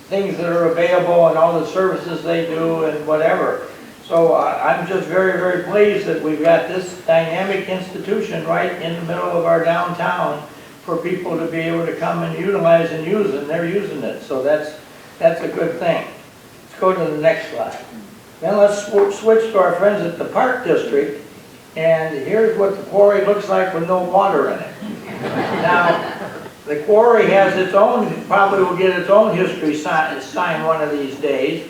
things that are available and all the services they do and whatever. So I'm just very, very pleased that we've got this dynamic institution right in the middle of our downtown for people to be able to come and utilize and use, and they're using it. So that's a good thing. Let's go to the next slide. Then let's switch to our friends at the Park District, and here's what the quarry looks like with no water in it. Now, The quarry has its own, probably will get its own history sign one of these days,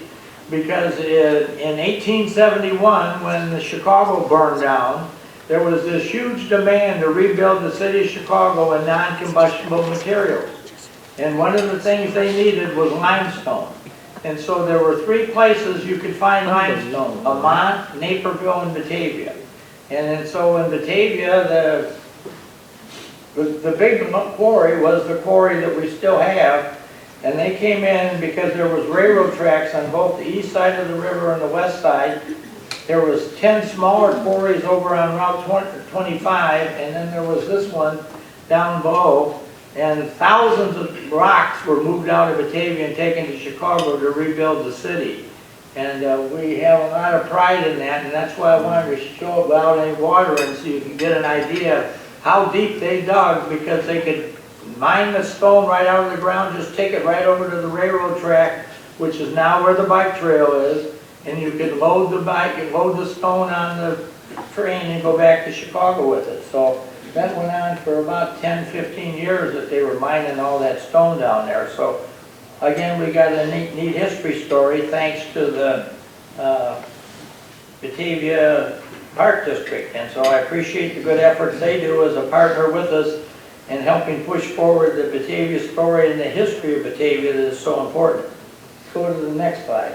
because in 1871, when the Chicago burned down, there was this huge demand to rebuild the city of Chicago in non-combustible materials. And one of the things they needed was limestone. And so there were three places you could find limestone: Lamont, Naperville, and Batavia. And so in Batavia, the big quarry was the quarry that we still have. And they came in because there was railroad tracks on both the east side of the river and the west side. There was 10 smaller quarries over on Route 25, and then there was this one down below. And thousands of rocks were moved out of Batavia and taken to Chicago to rebuild the city. And we have a lot of pride in that, and that's why I wanted to show without any water in so you can get an idea of how deep they dug, because they could mine the stone right out of the ground, just take it right over to the railroad track, which is now where the bike trail is, and you could load the bike and load the stone on the train and go back to Chicago with it. So that went on for about 10, 15 years that they were mining all that stone down there. So again, we got a neat history story thanks to the Batavia Park District. And so I appreciate the good efforts they do as a partner with us in helping push forward the Batavia story and the history of Batavia that is so important. Let's go to the next slide.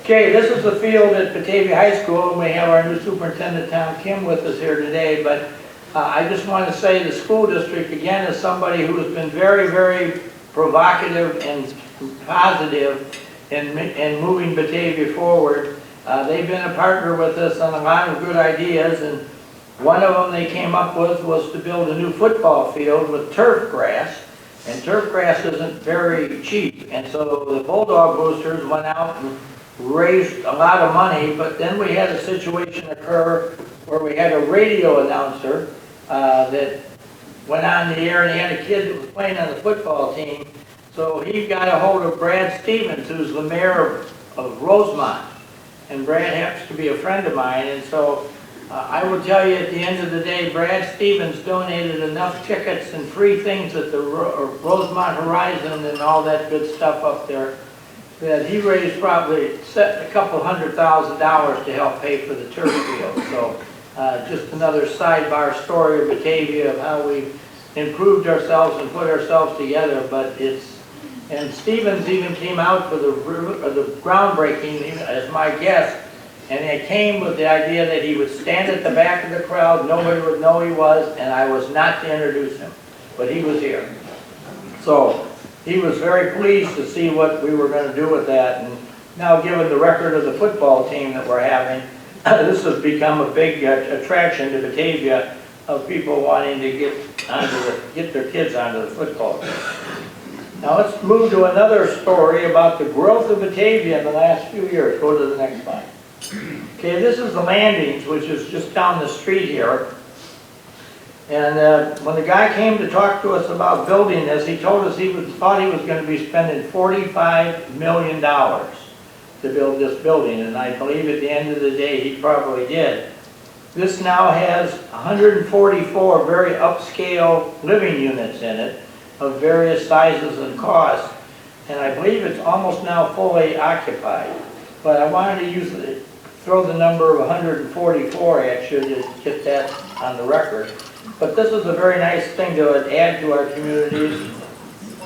Okay, this is the field at Batavia High School, and we have our new superintendent, Tom Kim, with us here today. But I just want to say the school district, again, is somebody who has been very, very provocative and positive in moving Batavia forward. They've been a partner with us on a lot of good ideas, and one of them they came up with was to build a new football field with turf grass, and turf grass isn't very cheap. And so the Bulldog Boosters went out and raised a lot of money, but then we had a situation occur where we had a radio announcer that went on the air, and he had a kid that was playing on the football team. So he got a hold of Brad Stevens, who's the mayor of Rosemont. And Brad happens to be a friend of mine, and so I will tell you at the end of the day, Brad Stevens donated enough tickets and free things at the Rosemont Horizon and all that good stuff up there that he raised probably a couple $100,000 to help pay for the turf field. So just another sidebar story of Batavia of how we improved ourselves and put ourselves together. But and Stevens even came out for the groundbreaking as my guest, and it came with the idea that he would stand at the back of the crowd, nobody would know he was, and I was not to introduce him, but he was here. So he was very pleased to see what we were going to do with that, and now given the record of the football team that we're having, this has become a big attraction to Batavia of people wanting to get their kids onto the football team. Now let's move to another story about the growth of Batavia in the last few years. Go to the next slide. Okay, this is the Landings, which is just down the street here. And when the guy came to talk to us about building this, he told us thought he was going to be spending $45 million to build this building. And I believe at the end of the day, he probably did. This now has 144 very upscale living units in it, of various sizes and costs, and I believe it's almost now fully occupied. But I wanted to throw the number of 144 at you to get that on the record. But this is a very nice thing to add to our communities.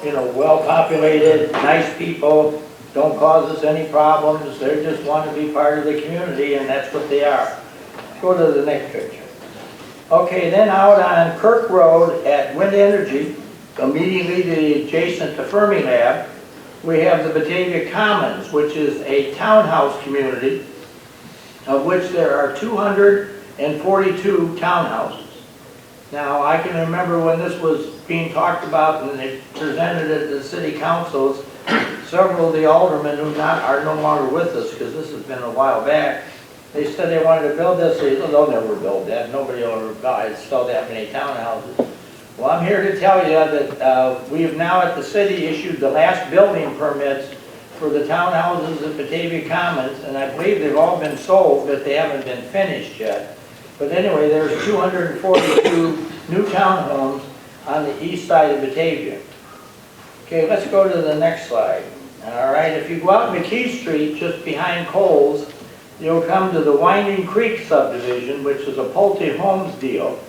You know, well-populated, nice people, don't cause us any problems. They just want to be part of the community, and that's what they are. Go to the next picture. Okay, then out on Kirk Road at Wind Energy, immediately adjacent to Fermilab, we have the Batavia Commons, which is a townhouse community of which there are 242 townhouses. Now, I can remember when this was being talked about and they presented it to the city councils, several of the aldermen who are no longer with us, because this has been a while back, they said they wanted to build this. They'll never build that. Nobody will ever sell that many townhouses. Well, I'm here to tell you that we have now at the city issued the last building permits for the townhouses at Batavia Commons, and I believe they've all been sold, but they haven't been finished yet. But anyway, there's 242 new townhomes on the east side of Batavia. Okay, let's go to the next slide. All right, if you go out McKee Street, just behind Coles, you'll come to the Winding Creek subdivision, which is a Pulte Homes deal.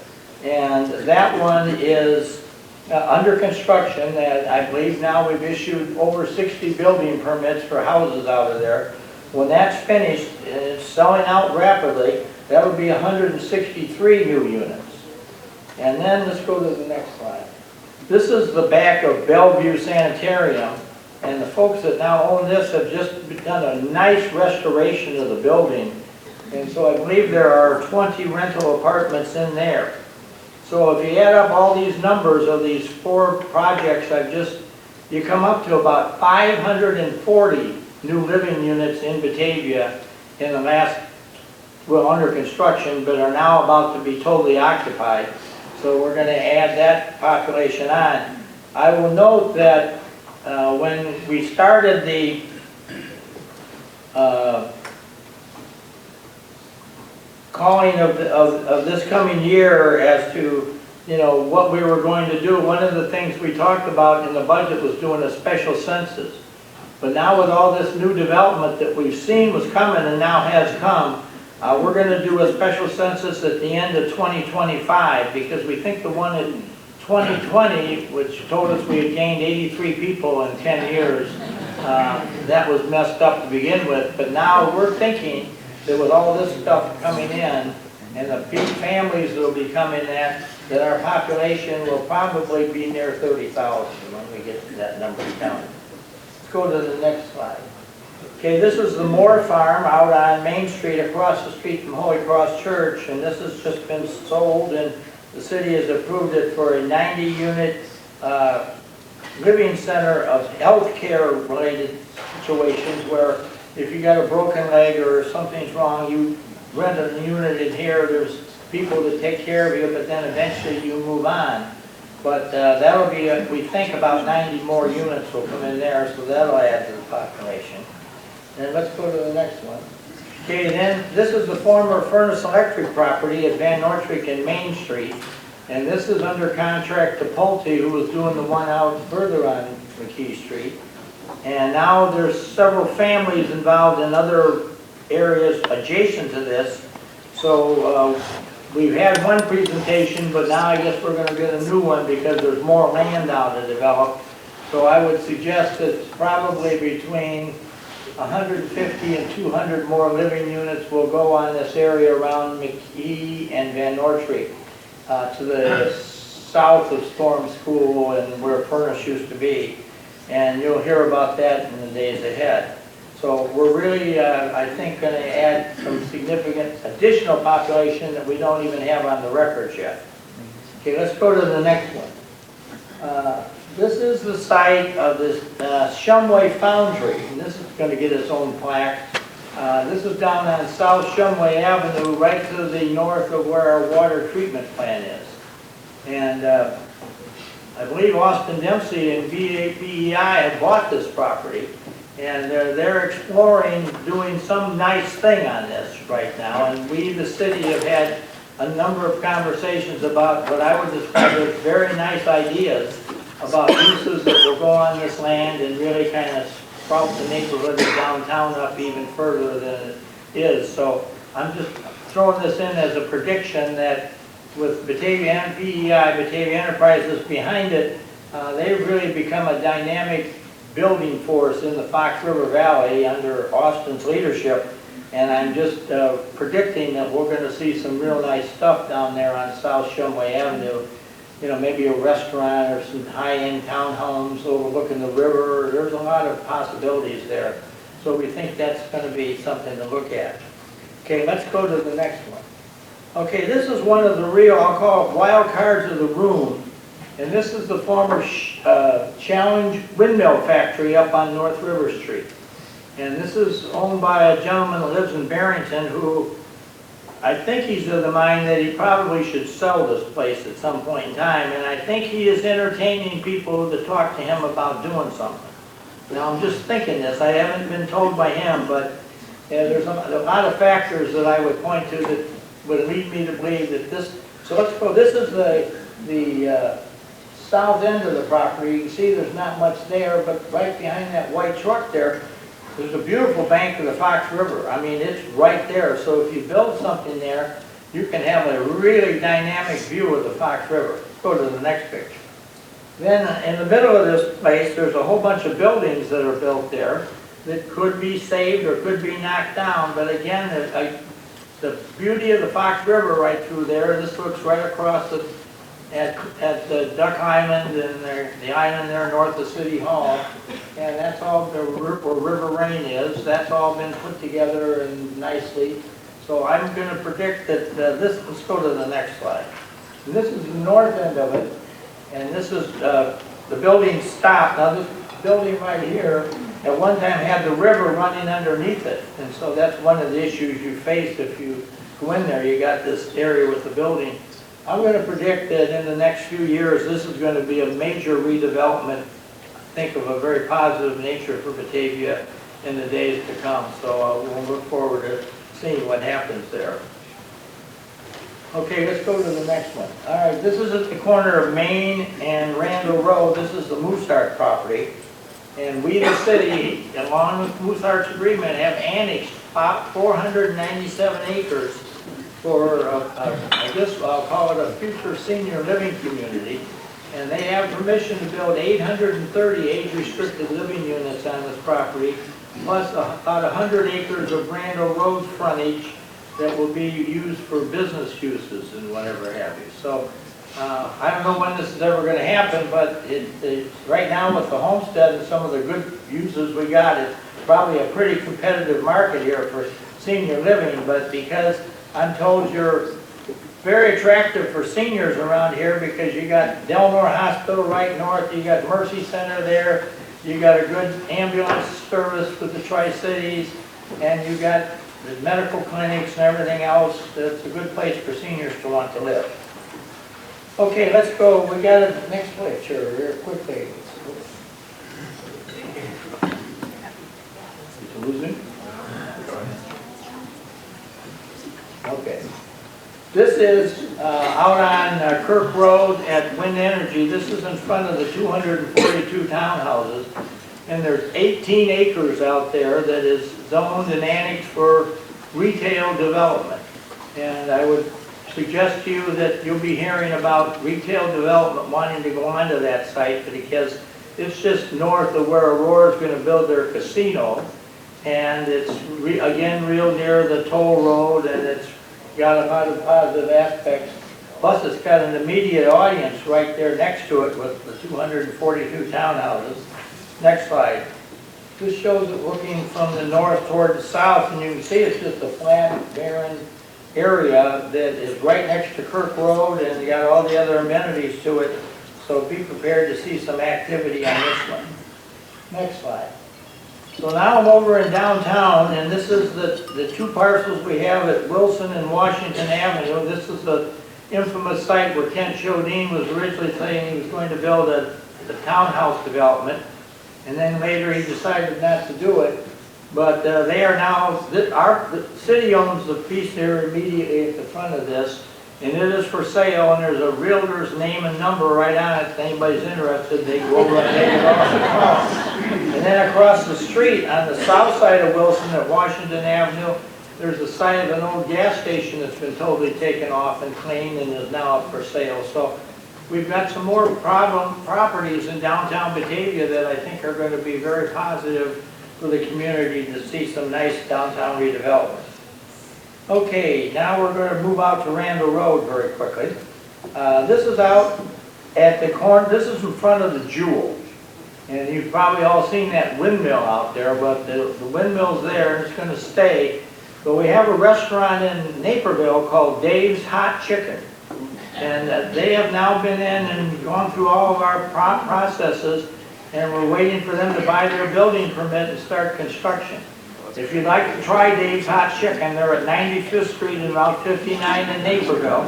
And that one is under construction, and I believe now we've issued over 60 building permits for houses out of there. When that's finished, and it's selling out rapidly, that would be 163 new units. And then let's go to the next slide. This is the back of Bellevue Sanitarium, and the folks that now own this have just done a nice restoration of the building. And so I believe there are 20 rental apartments in there. So if you add up all these numbers of these 4 projects you come up to about 540 new living units in Batavia in the last, well, under construction, but are now about to be totally occupied. So we're going to add that population on. I will note that when we started the calling of this coming year as to, you know, what we were going to do, one of the things we talked about in the budget was doing a special census. But now with all this new development that we've seen was coming and now has come, we're going to do a special census at the end of 2025 because we think the one in 2020, which told us we had gained 83 people in 10 years, that was messed up to begin with. But now we're thinking that with all this stuff coming in and the big families that will be coming in, that our population will probably be near 30,000 when we get to that number down. Let's go to the next slide. Okay, this is the Moore Farm out on Main Street across the street from Holy Cross Church, and this has just been sold, and the city has approved it for a 90-unit living center of healthcare related situations where if you got a broken leg or something's wrong, you rent a unit in here, there's people that take care of you, but then eventually you move on. But that'll be, we think about 90 more units will come in there, so that'll add to the population. And let's go to the next one. Okay, then this is the former Furnace Electric property at Van Noordwijk and Main Street. And this is under contract to Pulte, who was doing the one out further on McKee Street. And now there's several families involved in other areas adjacent to this. So we've had one presentation, but now I guess we're going to get a new one because there's more land out to develop. So I would suggest that probably between 150 and 200 more living units will go on this area around McKee and Van Noordwijk to the south of Storm School and where Furnace used to be. And you'll hear about that in the days ahead. So we're really, I think, going to add some significant additional population that we don't even have on the records yet. Okay, let's go to the next one. This is the site of this Shumway Foundry, and this is going to get its own plaque. This is down on South Shumway Avenue, right to the north of where our water treatment plant is. And I believe Austin Dempsey and BEI have bought this property, and they're exploring doing some nice thing on this right now. And we, the city, have had a number of conversations about what I would describe as very nice ideas about uses that will go on this land and really kind of sprout the neighborhood of downtown up even further than it is. So I'm just throwing this in as a prediction that with Batavia and BEI, Batavia Enterprises behind it, they've really become a dynamic building force in the Fox River Valley under Austin's leadership. And I'm just predicting that we're going to see some real nice stuff down there on South Shumway Avenue. You know, maybe a restaurant or some high-end townhomes overlooking the river. There's a lot of possibilities there. So we think that's going to be something to look at. Okay, let's go to the next one. Okay, this is one of the real, I'll call it wild cards of the room. And this is the former Challenge Windmill Factory up on North River Street. And this is owned by a gentleman that lives in Barrington who, I think he's of the mind that he probably should sell this place at some point in time. And I think he is entertaining people to talk to him about doing something. Now, I'm just thinking this. I haven't been told by him, but there's a lot of factors that I would point to that would lead me to believe that this. So let's go. This is the south end of the property, you can see there's not much there, but right behind that white truck there, there's a beautiful bank of the Fox River. I mean, it's right there, so if you build something there, you can have a really dynamic view of the Fox River. Go to the next picture. Then in the middle of this place, there's a whole bunch of buildings that are built there that could be saved or could be knocked down, but again, the beauty of the Fox River right through there, this looks right across at the Duck Island and the island there north of City Hall, and that's all where River Rain is. That's all been put together and nicely. So I'm going to predict that let's go to the next slide. And this is the north end of it, and this is the building stop. Now this building right here at one time had the river running underneath it, and so that's one of the issues you face if you go in there. You got this area with the building. I'm going to predict that in the next few years, this is going to be a major redevelopment, I think of a very positive nature for Batavia in the days to come. So we'll look forward to seeing what happens there. Okay, let's go to the next one. All right, this is at the corner of Main and Randall Road. This is the Mooseheart property. And we, the city, along with Mooseheart's agreement, have annexed about 497 acres for, I guess I'll call it a future senior living community. And they have permission to build 830 age-restricted living units on this property, plus about 100 acres of Randall Road frontage that will be used for business uses and whatever have you. So I don't know when this is ever going to happen, but right now with the homestead and some of the good uses we got, it's probably a pretty competitive market here for senior living, but because I'm told you're very attractive for seniors around here because you got Delnor Hospital right north, you got Mercy Center there, you got a good ambulance service with the Tri-Cities, and you got the medical clinics and everything else. It's a good place for seniors to want to live. Okay, let's go. We got a next picture here quickly. Losing? Okay. This is out on Kirk Road at Wind Energy. This is in front of the 242 townhouses. And there's 18 acres out there that is zoned and annexed for retail development. And I would suggest to you that you'll be hearing about retail development wanting to go onto that site because it's just north of where Aurora's going to build their casino. And it's, again, real near the toll road, and it's got a lot of positive aspects. Plus, it's got an immediate audience right there next to it with the 242 townhouses. Next slide. This shows it looking from the north toward the south, and you can see it's just a flat, barren area that is right next to Kirk Road, and you got all the other amenities to it. So be prepared to see some activity on this one. Next slide. So now I'm over in downtown, and this is the two parcels we have at Wilson and Washington Avenue. This is the infamous site where Kent Chodine was originally saying he was going to build a townhouse development, and then later he decided not to do it. But they are now, the city owns the piece there immediately at the front of this, and it is for sale, and there's a realtor's name and number right on it. If anybody's interested, they go over and take it off the phone. And then across the street, on the south side of Wilson at Washington Avenue, there's the site of an old gas station that's been totally taken off and cleaned and is now up for sale. So we've got some more problem properties in downtown Batavia that I think are going to be very positive for the community to see some nice downtown redevelopment. Okay, now we're going to move out to Randall Road very quickly. This is out at the corner, this is in front of the Jewel. And you've probably all seen that windmill out there, but the windmill's there and it's going to stay. But we have a restaurant in Naperville called Dave's Hot Chicken. And they have now been in and gone through all of our processes, and we're waiting for them to buy their building permit and start construction. If you'd like to try Dave's Hot Chicken, they're at 95th Street and Route 59 in Naperville.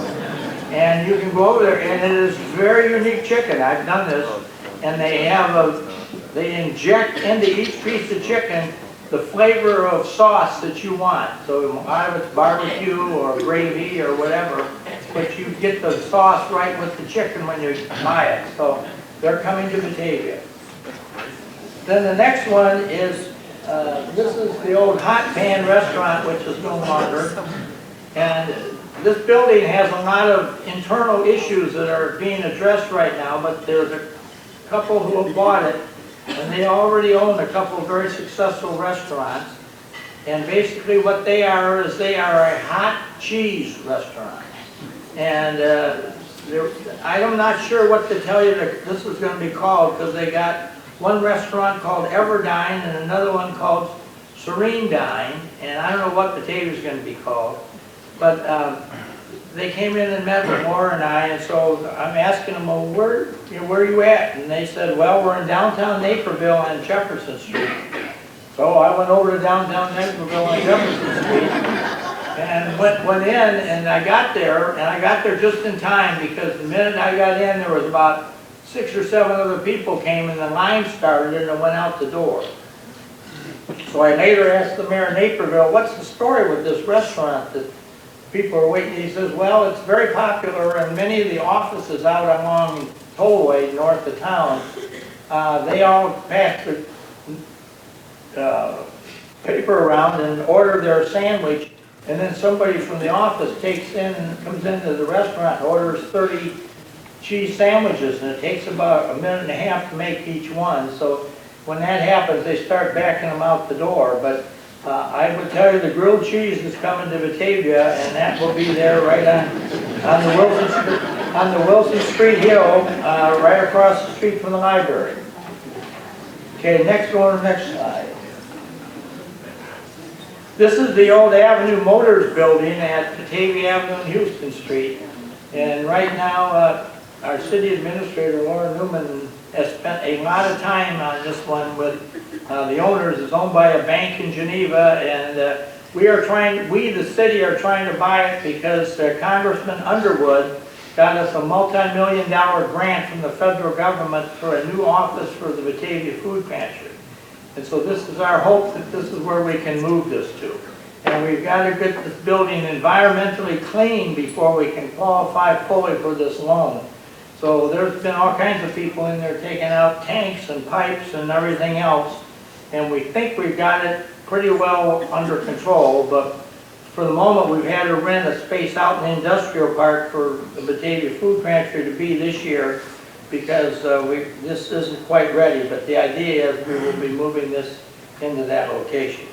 And you can go over there, and it is very unique chicken. I've done this. And they inject into each piece of chicken the flavor of sauce that you want. So either it's barbecue or gravy or whatever. but you get the sauce right with the chicken when you buy it. So they're coming to Batavia. Then the next one is, this is the old Hot Pan Restaurant, which is no longer. And this building has a lot of internal issues that are being addressed right now, but there's a couple who have bought it, and they already own a couple of very successful restaurants. And basically what they are is they are a hot cheese restaurant. And I'm not sure what to tell you that this is going to be called, because they got one restaurant called Everdine and another one called Serene Dine, and I don't know what Batavia is going to be called. But they came in and met with Laura and I, and so I'm asking them, well, where are you at? And they said, well, we're in downtown Naperville on Jefferson Street. So I went over to downtown Naperville on Jefferson Street and went in, and I got there just in time, because the minute I got in, there was about 6 or 7 other people came, and the line started, and it went out the door. So I later asked the mayor of Naperville, what's the story with this restaurant that people are waiting? He says, well, it's very popular, and many of the offices out along Tollway, north of town, they all pass the paper around and order their sandwich, and then somebody from the office comes into the restaurant and orders 30 cheese sandwiches, and it takes about a minute and a half to make each one. So when that happens, they start backing them out the door. But I would tell you the grilled cheese is coming to Batavia, and that will be there right on the Wilson Street Hill, right across the street from the library. Okay, next slide. This is the old Avenue Motors building at Batavia Avenue and Houston Street. And right now, our city administrator, Laura Newman, has spent a lot of time on this one with the owners. It's owned by a bank in Geneva, and we, the city, are trying to buy it because Congressman Underwood got us a multi-million-dollar grant from the federal government for a new office for the Batavia Food Pantry. And so this is our hope that this is where we can move this to. And we've got to get this building environmentally clean before we can qualify fully for this loan. So there's been all kinds of people in there taking out tanks and pipes and everything else. And we think we've got it pretty well under control, but for the moment we've had to rent a space out in the industrial park for the Batavia Food Pantry to be this year, because this isn't quite ready, but the idea is we will be moving this into that location.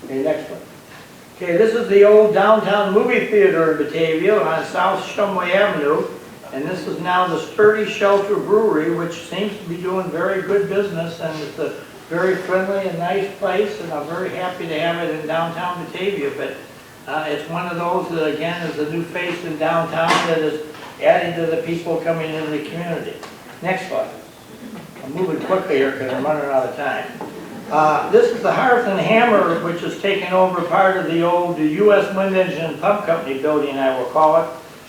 Okay, next one. Okay, this is the old downtown movie theater in Batavia on South Shumway Avenue, and this is now the Sturdy Shelter Brewery, which seems to be doing very good business, and it's a very friendly and nice place, and I'm very happy to have it in downtown Batavia. But it's one of those that, again, is a new face in downtown that is adding to the people coming into the community. Next slide. I'm moving quickly here because I'm running out of time. This is the Hearth and Hammer, which is taking over part of the old U.S. Wind Engine and Pump Company building, I will call it,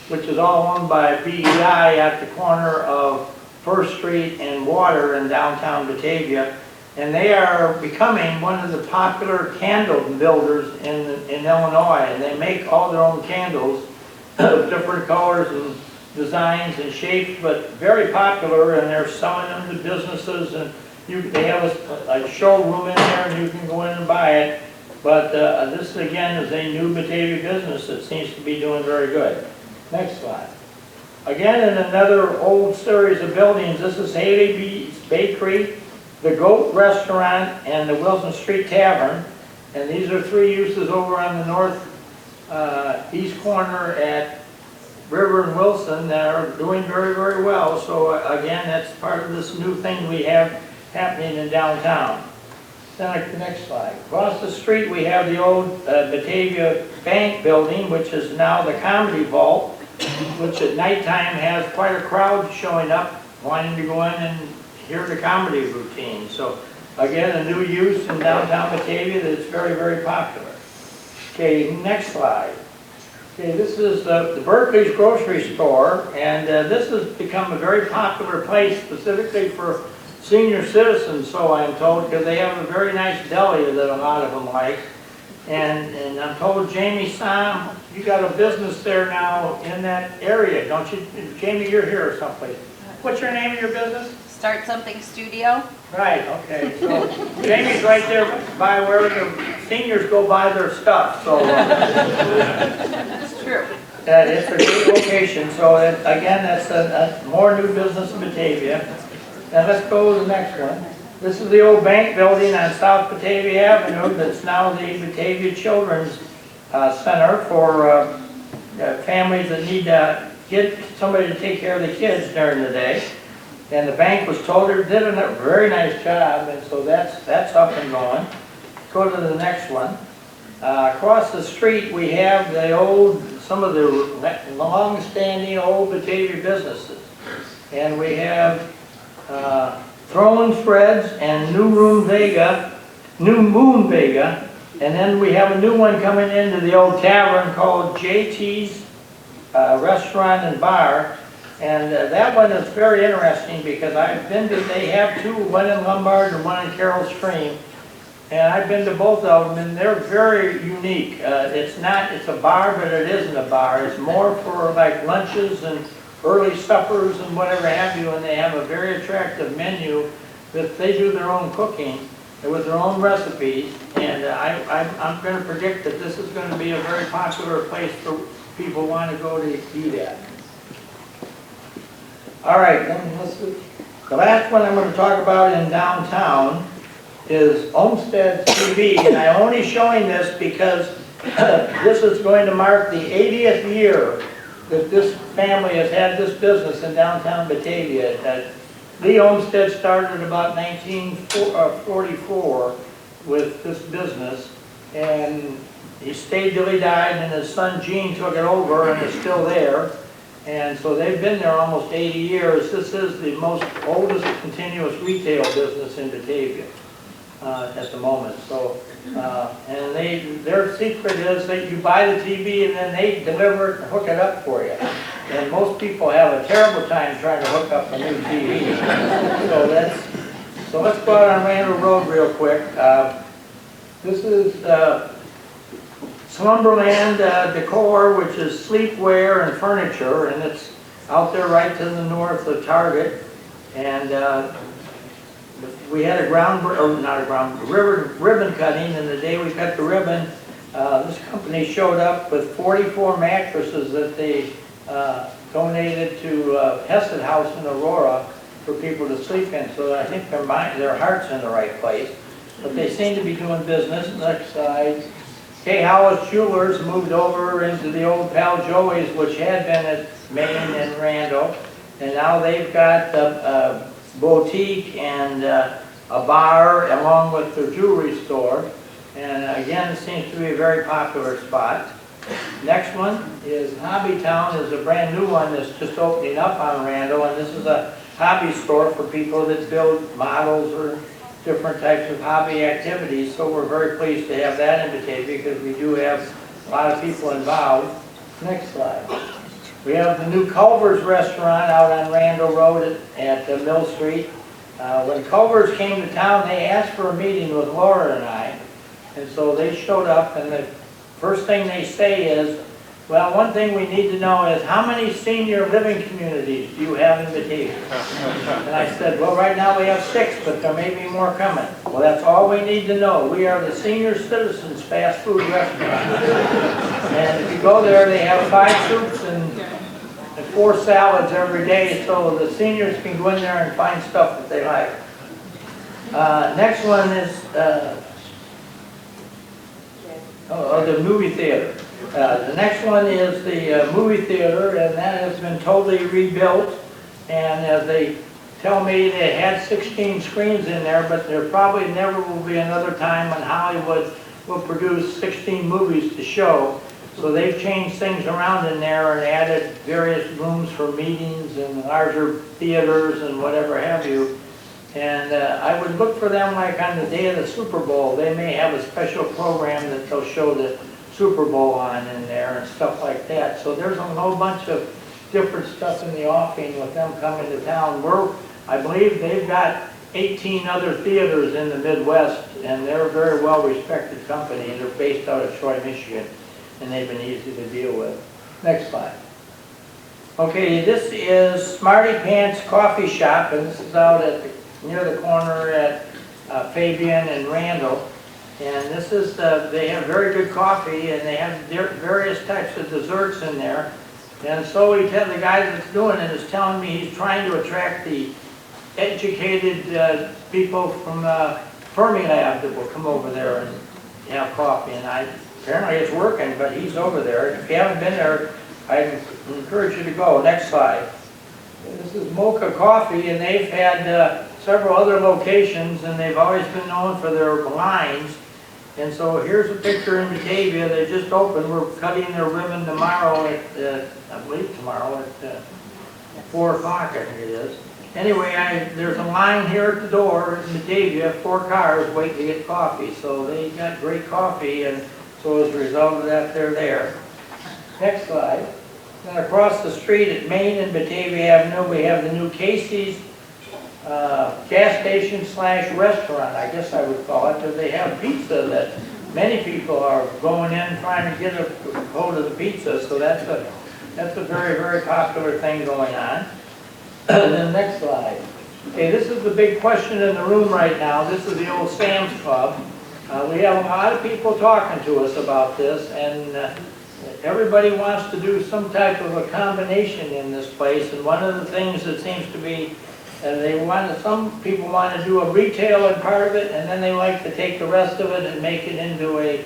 which is all owned by BEI at the corner of First Street and Water in downtown Batavia. And they are becoming one of the popular candle builders in Illinois. And they make all their own candles of different colors and designs and shapes, but very popular, and they're selling them to businesses, and they have a showroom in there, and you can go in and buy it. But this, again, is a new Batavia business that seems to be doing very good. Next slide. Again, in another old series of buildings, this is Haley B's Bakery, the Goat Restaurant, and the Wilson Street Tavern. And these are 3 uses over on the north east corner at River and Wilson that are doing very, very well. So again, that's part of this new thing we have happening in downtown. Then the next slide. Across the street we have the old Batavia Bank building, which is now the Comedy Vault, which at nighttime has quite a crowd showing up wanting to go in and hear the comedy routine. So again, a new use in downtown Batavia that's very, very popular. Okay, next slide. Okay, this is the Berkeley's grocery store, and this has become a very popular place specifically for senior citizens, so I'm told, because they have a very nice deli that a lot of them like. And I'm told Jamie Sam, you got a business there now in that area, don't you? Jamie, you're here or someplace. What's your name of your business? Start Something Studio. Right, okay, so Jamie's right there by where the seniors go buy their stuff, so. It's true. It's a great location, so again, that's a more new business in Batavia. Now let's go to the next one. This is the old bank building on South Batavia Avenue that's now the Batavia Children's Center for families that need to get somebody to take care of the kids during the day. And the bank was told it did a very nice job, and so that's up and going. Go to the next one. Across the street we have some of the long-standing old Batavia businesses. And we have Throwing Threads and New Moon Vega, and then we have a new one coming into the old tavern called JT's Restaurant and Bar. And that one is very interesting because I've been to, they have two, one in Lombard and one in Carroll Stream. And I've been to both of them and they're very unique. It's a bar, but it isn't a bar. It's more for like lunches and early suppers and whatever have you. And they have a very attractive menu that they do their own cooking with their own recipes. And I'm going to predict that this is going to be a very popular place for people who want to go to eat at. All right, the last one I'm going to talk about in downtown is Olmsted TV, and I'm only showing this because this is going to mark the 80th year that this family has had this business in downtown Batavia. Lee Olmsted started about 1944 with this business, and he stayed till he died, and his son Gene took it over and is still there. And so they've been there almost 80 years. This is the oldest continuous retail business in Batavia at the moment. So, and their secret is that you buy the TV and then they deliver it and hook it up for you. And most people have a terrible time trying to hook up a new TV. So let's go out on Randall Road real quick. This is Slumberland Decor, which is sleepwear and furniture, and it's out there right to the north of Target. And we had ribbon cutting, and the day we cut the ribbon, this company showed up with 44 mattresses that they donated to Hesed House in Aurora for people to sleep in. So I think their heart's in the right place. But they seem to be doing business. Next slide. K. Howells Jewelers moved over into the old Pal Joey's, which had been at Main and Randall, and now they've got a boutique and a bar along with their jewelry store. And again, it seems to be a very popular spot. Next one is Hobby Town, is a brand new one that's just opening up on Randall, and this is a hobby store for people that build models or different types of hobby activities. So we're very pleased to have that in Batavia because we do have a lot of people involved. Next slide. We have the new Culver's restaurant out on Randall Road at Mill Street. When Culver's came to town, they asked for a meeting with Laura and I. And so they showed up, and the first thing they say is, well, one thing we need to know is how many senior living communities do you have in Batavia? And I said, well, right now we have 6, but there may be more coming. Well, that's all we need to know. We are the Senior Citizens Fast Food Restaurant. And if you go there, they have 5 soups and 4 salads every day, so the seniors can go in there and find stuff that they like. Next one is the movie theater. The next one is the movie theater, and that has been totally rebuilt. And as they tell me, they had 16 screens in there, but there probably never will be another time when Hollywood will produce 16 movies to show. So they've changed things around in there and added various rooms for meetings and larger theaters and whatever have you. And I would look for them like on the day of the Super Bowl. They may have a special program that they'll show the Super Bowl on in there and stuff like that. So there's a whole bunch of different stuff in the offing with them coming to town. I believe they've got 18 other theaters in the Midwest, and they're a very well-respected company, and they're based out of Troy, Michigan, and they've been easy to deal with. Next slide. Okay, this is Smarty Pants Coffee Shop, and this is out at near the corner at Fabian and Randall. And this is, they have very good coffee, and they have various types of desserts in there. And so the guy that's doing it is telling me he's trying to attract the educated people from Fermilab that will come over there and have coffee. And apparently it's working, but he's over there. If you haven't been there, I encourage you to go. Next slide. This is Mocha Coffee, and they've had several other locations, and they've always been known for their blinds. And so here's a picture in Batavia. They just opened. We're cutting their ribbon tomorrow at, I believe tomorrow at 4 o'clock, I think it is. Anyway, there's a line here at the door in Batavia, 4 cars waiting to get coffee. So they got great coffee, and so as a result of that, they're there. Next slide. Then across the street at Main and Batavia Avenue, we have the new Casey's gas station / restaurant, I guess I would call it, because they have pizza that many people are going in trying to get a hold of the pizza. So that's a very, very popular thing going on. And then next slide. Okay, this is the big question in the room right now. This is the old Sam's Club. We have a lot of people talking to us about this, and everybody wants to do some type of a combination in this place. And one of the things that seems to be, some people want to do a retail in part of it, and then they like to take the rest of it and make it into a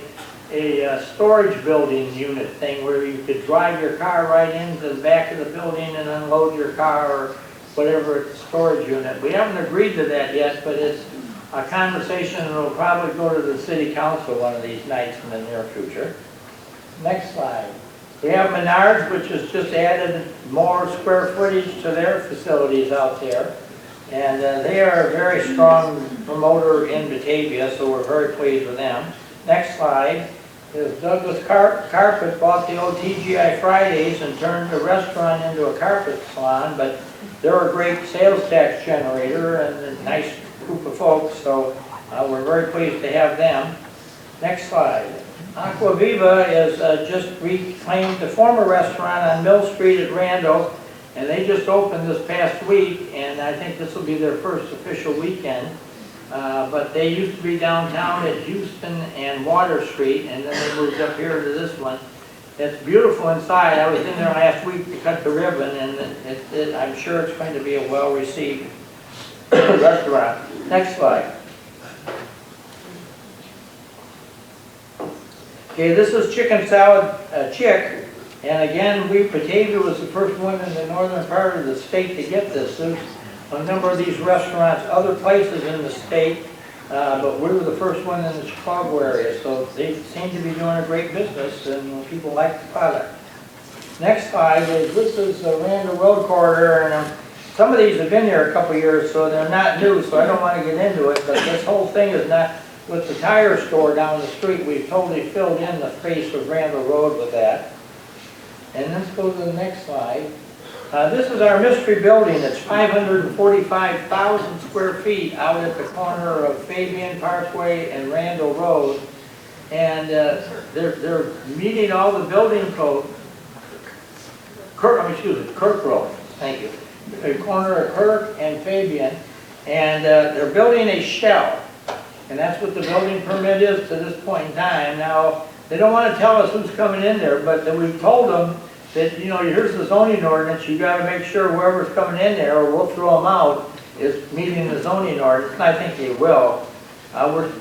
storage building unit thing where you could drive your car right into the back of the building and unload your car or whatever storage unit. We haven't agreed to that yet, but it's a conversation that will probably go to the city council one of these nights in the near future. Next slide. We have Menards, which has just added more square footage to their facilities out there. And they are a very strong promoter in Batavia, so we're very pleased with them. Next slide is Douglas Carpet bought the old TGI Fridays and turned the restaurant into a carpet salon, but they're a great sales tax generator and a nice group of folks, so we're very pleased to have them. Next slide. Aquaviva is just reclaimed the former restaurant on Mill Street at Randall, and they just opened this past week, and I think this will be their first official weekend. But they used to be downtown at Houston and Water Street, and then they moved up here to this one. It's beautiful inside. I was in there last week to cut the ribbon, and I'm sure it's going to be a well-received restaurant. Next slide. Okay, this is Chicken Salad Chick, and again, Batavia was the first one in the northern part of the state to get this. There's a number of these restaurants, other places in the state, but we were the first one in the Chicago area, so they seem to be doing a great business, and people like the product. Next slide is, this is the Randall Road Corridor, and some of these have been here a couple years, so they're not new, so I don't want to get into it, but this whole thing is not, with the tire store down the street, we've totally filled in the face of Randall Road with that. And let's go to the next slide. This is our mystery building. It's 545,000 square feet out at the corner of Fabian Parkway and Randall Road. And they're meeting all the building code. Kirk Road, thank you. The corner of Kirk and Fabian. And they're building a shell. And that's what the building permit is to this point in time. Now, they don't want to tell us who's coming in there, but we've told them that, you know, here's the zoning ordinance, you got to make sure whoever's coming in there, or we'll throw them out, is meeting the zoning ordinance, and I think they will.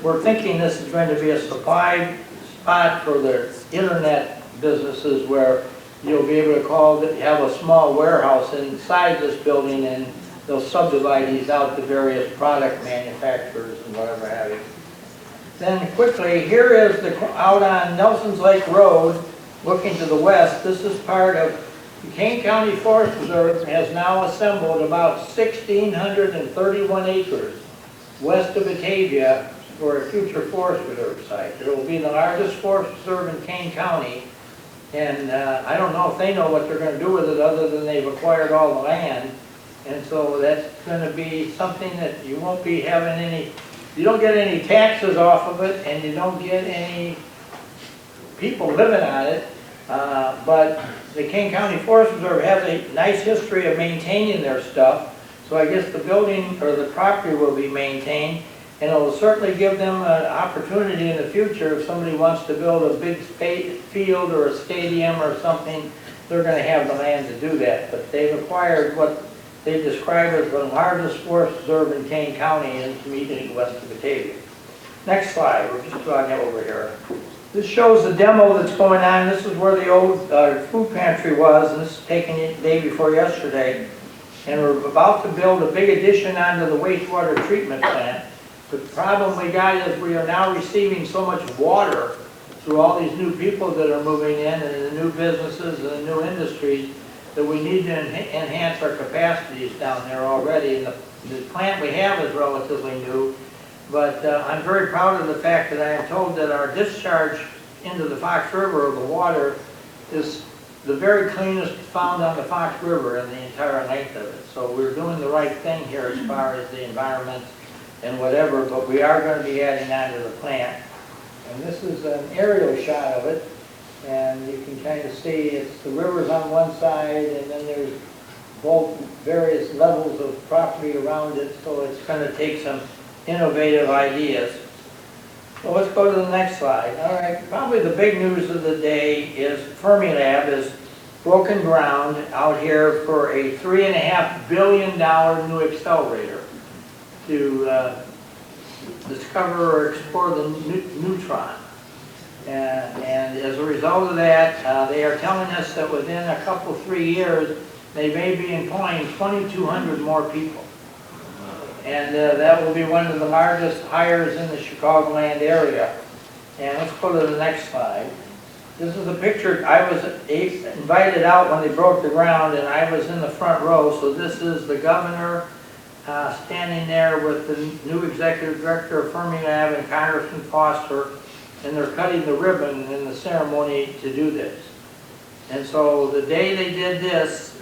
We're thinking this is going to be a supply spot for the internet businesses where you'll be able to have a small warehouse inside this building, and they'll subdivide these out to various product manufacturers and whatever have you. Then quickly, here is out on Nelson's Lake Road, looking to the west. This is part of the Kane County Forest Preserve, has now assembled about 1,631 acres west of Batavia for a future forest preserve site. It will be the largest forest preserve in Kane County, and I don't know if they know what they're going to do with it other than they've acquired all the land. And so that's gonna be something that you won't be having any, you don't get any taxes off of it, and you don't get any people living on it. But the Kane County Forest Reserve has a nice history of maintaining their stuff. So I guess the building or the property will be maintained, and it'll certainly give them an opportunity in the future if somebody wants to build a big field or a stadium or something, they're gonna have the land to do that. But they've acquired what they describe as the largest forest reserve in Kane County and immediately west of Batavia. Next slide, we're just drawing it over here. This shows the demo that's going on. This is where the old food pantry was, and this is taken the day before yesterday. And we're about to build a big addition onto the wastewater treatment plant. The problem we got is we are now receiving so much water through all these new people that are moving in and the new businesses and the new industries that we need to enhance our capacities down there already. And the plant we have is relatively new, but I'm very proud of the fact that I am told that our discharge into the Fox River of the water is the very cleanest found on the Fox River in the entire length of it. So we're doing the right thing here as far as the environment and whatever, but we are going to be adding on to the plant. And this is an aerial shot of it, and you can kind of see it's the river's on one side, and then there's both various levels of property around it, so it's going to take some innovative ideas. So let's go to the next slide. All right, probably the big news of the day is Fermilab has broken ground out here for a $3.5 billion new accelerator to discover or explore the neutron. And as a result of that, they are telling us that within a couple, 3 years, they may be employing 2,200 more people. And that will be one of the largest hires in the Chicagoland area. And let's go to the next slide. This is a picture. I was invited out when they broke the ground, and I was in the front row. So this is the governor standing there with the new executive director of Fermilab and Congressman Foster, and they're cutting the ribbon in the ceremony to do this. And so the day they did this,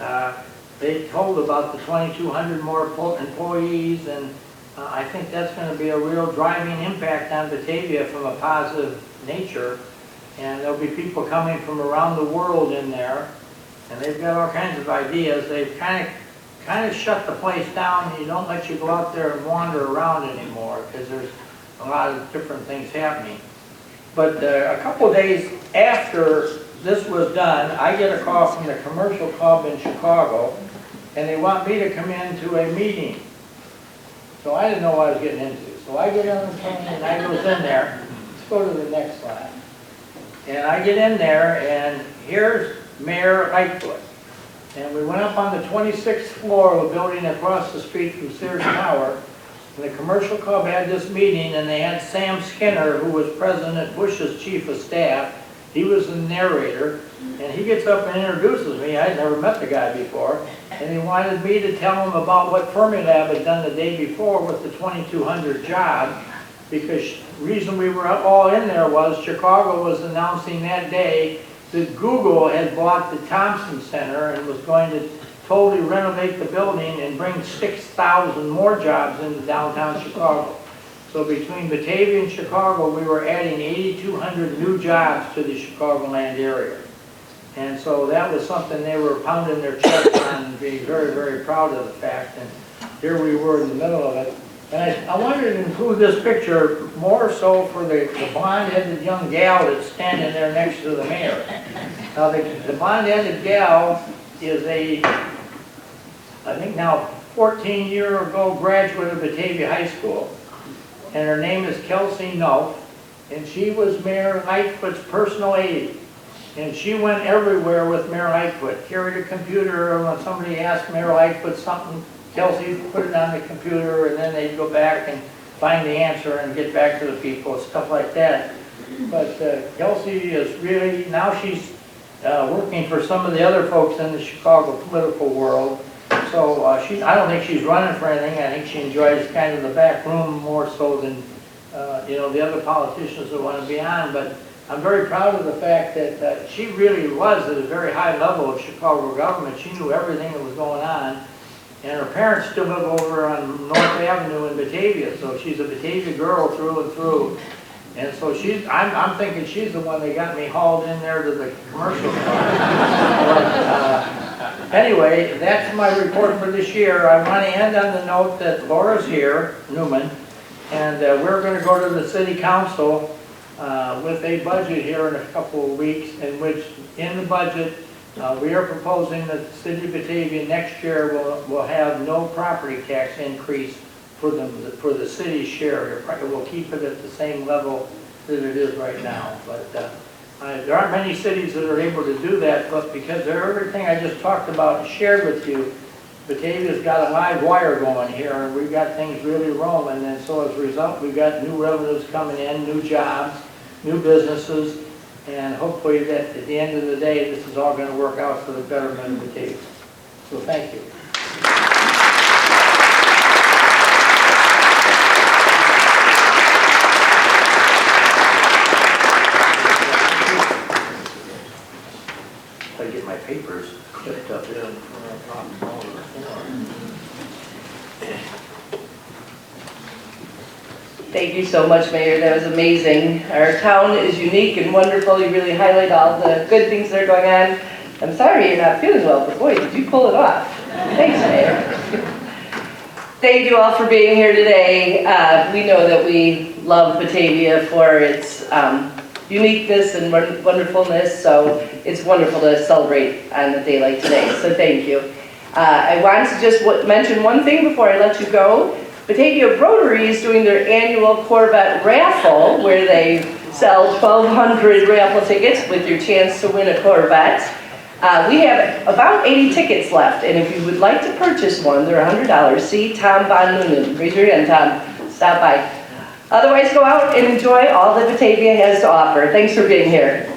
they told about the 2,200 more employees, and I think that's going to be a real driving impact on Batavia from a positive nature. And there'll be people coming from around the world in there, and they've got all kinds of ideas. They've kind of shut the place down. You don't let you go out there and wander around anymore because there's a lot of different things happening. But a couple days after this was done, I get a call from the commercial club in Chicago, and they want me to come into a meeting. So I didn't know what I was getting into. So I get on the plane and I goes in there. Let's go to the next slide. And I get in there, and here's Mayor Lightfoot. And we went up on the 26th floor of a building across the street from Sears Tower. And the commercial club had this meeting, and they had Sam Skinner, who was President Bush's chief of staff. He was the narrator, and he gets up and introduces me. I'd never met the guy before, and he wanted me to tell him about what Fermilab had done the day before with the 2,200 job, because the reason we were all in there was Chicago was announcing that day that Google had bought the Thompson Center and was going to totally renovate the building and bring 6,000 more jobs into downtown Chicago. So between Batavia and Chicago, we were adding 8,200 new jobs to the Chicagoland area. And so that was something they were pounding their chest on and being very, very proud of the fact. And here we were in the middle of it. And I wanted to include this picture more so for the blonde-headed young gal that's standing there next to the mayor. Now, the blonde-headed gal is I think now 14-year-ago graduate of Batavia High School. And her name is Kelsey Nuff, and she was Mayor Lightfoot's personal aide. And she went everywhere with Mayor Lightfoot, carried a computer, when somebody asked Mayor Lightfoot something, Kelsey put it on the computer, and then they'd go back and find the answer and get back to the people, stuff like that. But Kelsey is really, now she's working for some of the other folks in the Chicago political world. So I don't think she's running for anything. I think she enjoys kind of the back room more so than the other politicians that want to be on. But I'm very proud of the fact that she really was at a very high level of Chicago government. She knew everything that was going on. And her parents still live over on North Avenue in Batavia, so she's a Batavia girl through and through. And so I'm thinking she's the one that got me hauled in there to the commercial car. Anyway, that's my report for this year. I want to end on the note that Laura's here, Newman, and we're going to go to the city council with a budget here in a couple of weeks, in which, in the budget, we are proposing that the city of Batavia next year will have no property tax increase for the city's share. We'll keep it at the same level that it is right now. But there aren't many cities that are able to do that, but because of everything I just talked about and shared with you, Batavia's got a live wire going here, and we've got things really rolling, and so as a result, we've got new revenues coming in, new jobs, new businesses, and hopefully that at the end of the day, this is all going to work out for the betterment of Batavia. So thank you. I get my papers clipped up there. Thank you so much, Mayor. That was amazing. Our town is unique and wonderful. You really highlight all the good things that are going on. I'm sorry you're not feeling well, but boy, did you pull it off. Thanks, Mayor. Thank you all for being here today. We know that we love Batavia for its uniqueness and wonderfulness, so it's wonderful to celebrate on a day like today, so thank you. I wanted to just mention one thing before I let you go. Batavia Rotary is doing their annual Corvette raffle, where they sell 1,200 raffle tickets with your chance to win a Corvette. We have about 80 tickets left, and if you would like to purchase one, they're $100. See Tom Von Noonan. Raise your hand, Tom. Stop by. Otherwise, go out and enjoy all that Batavia has to offer. Thanks for being here.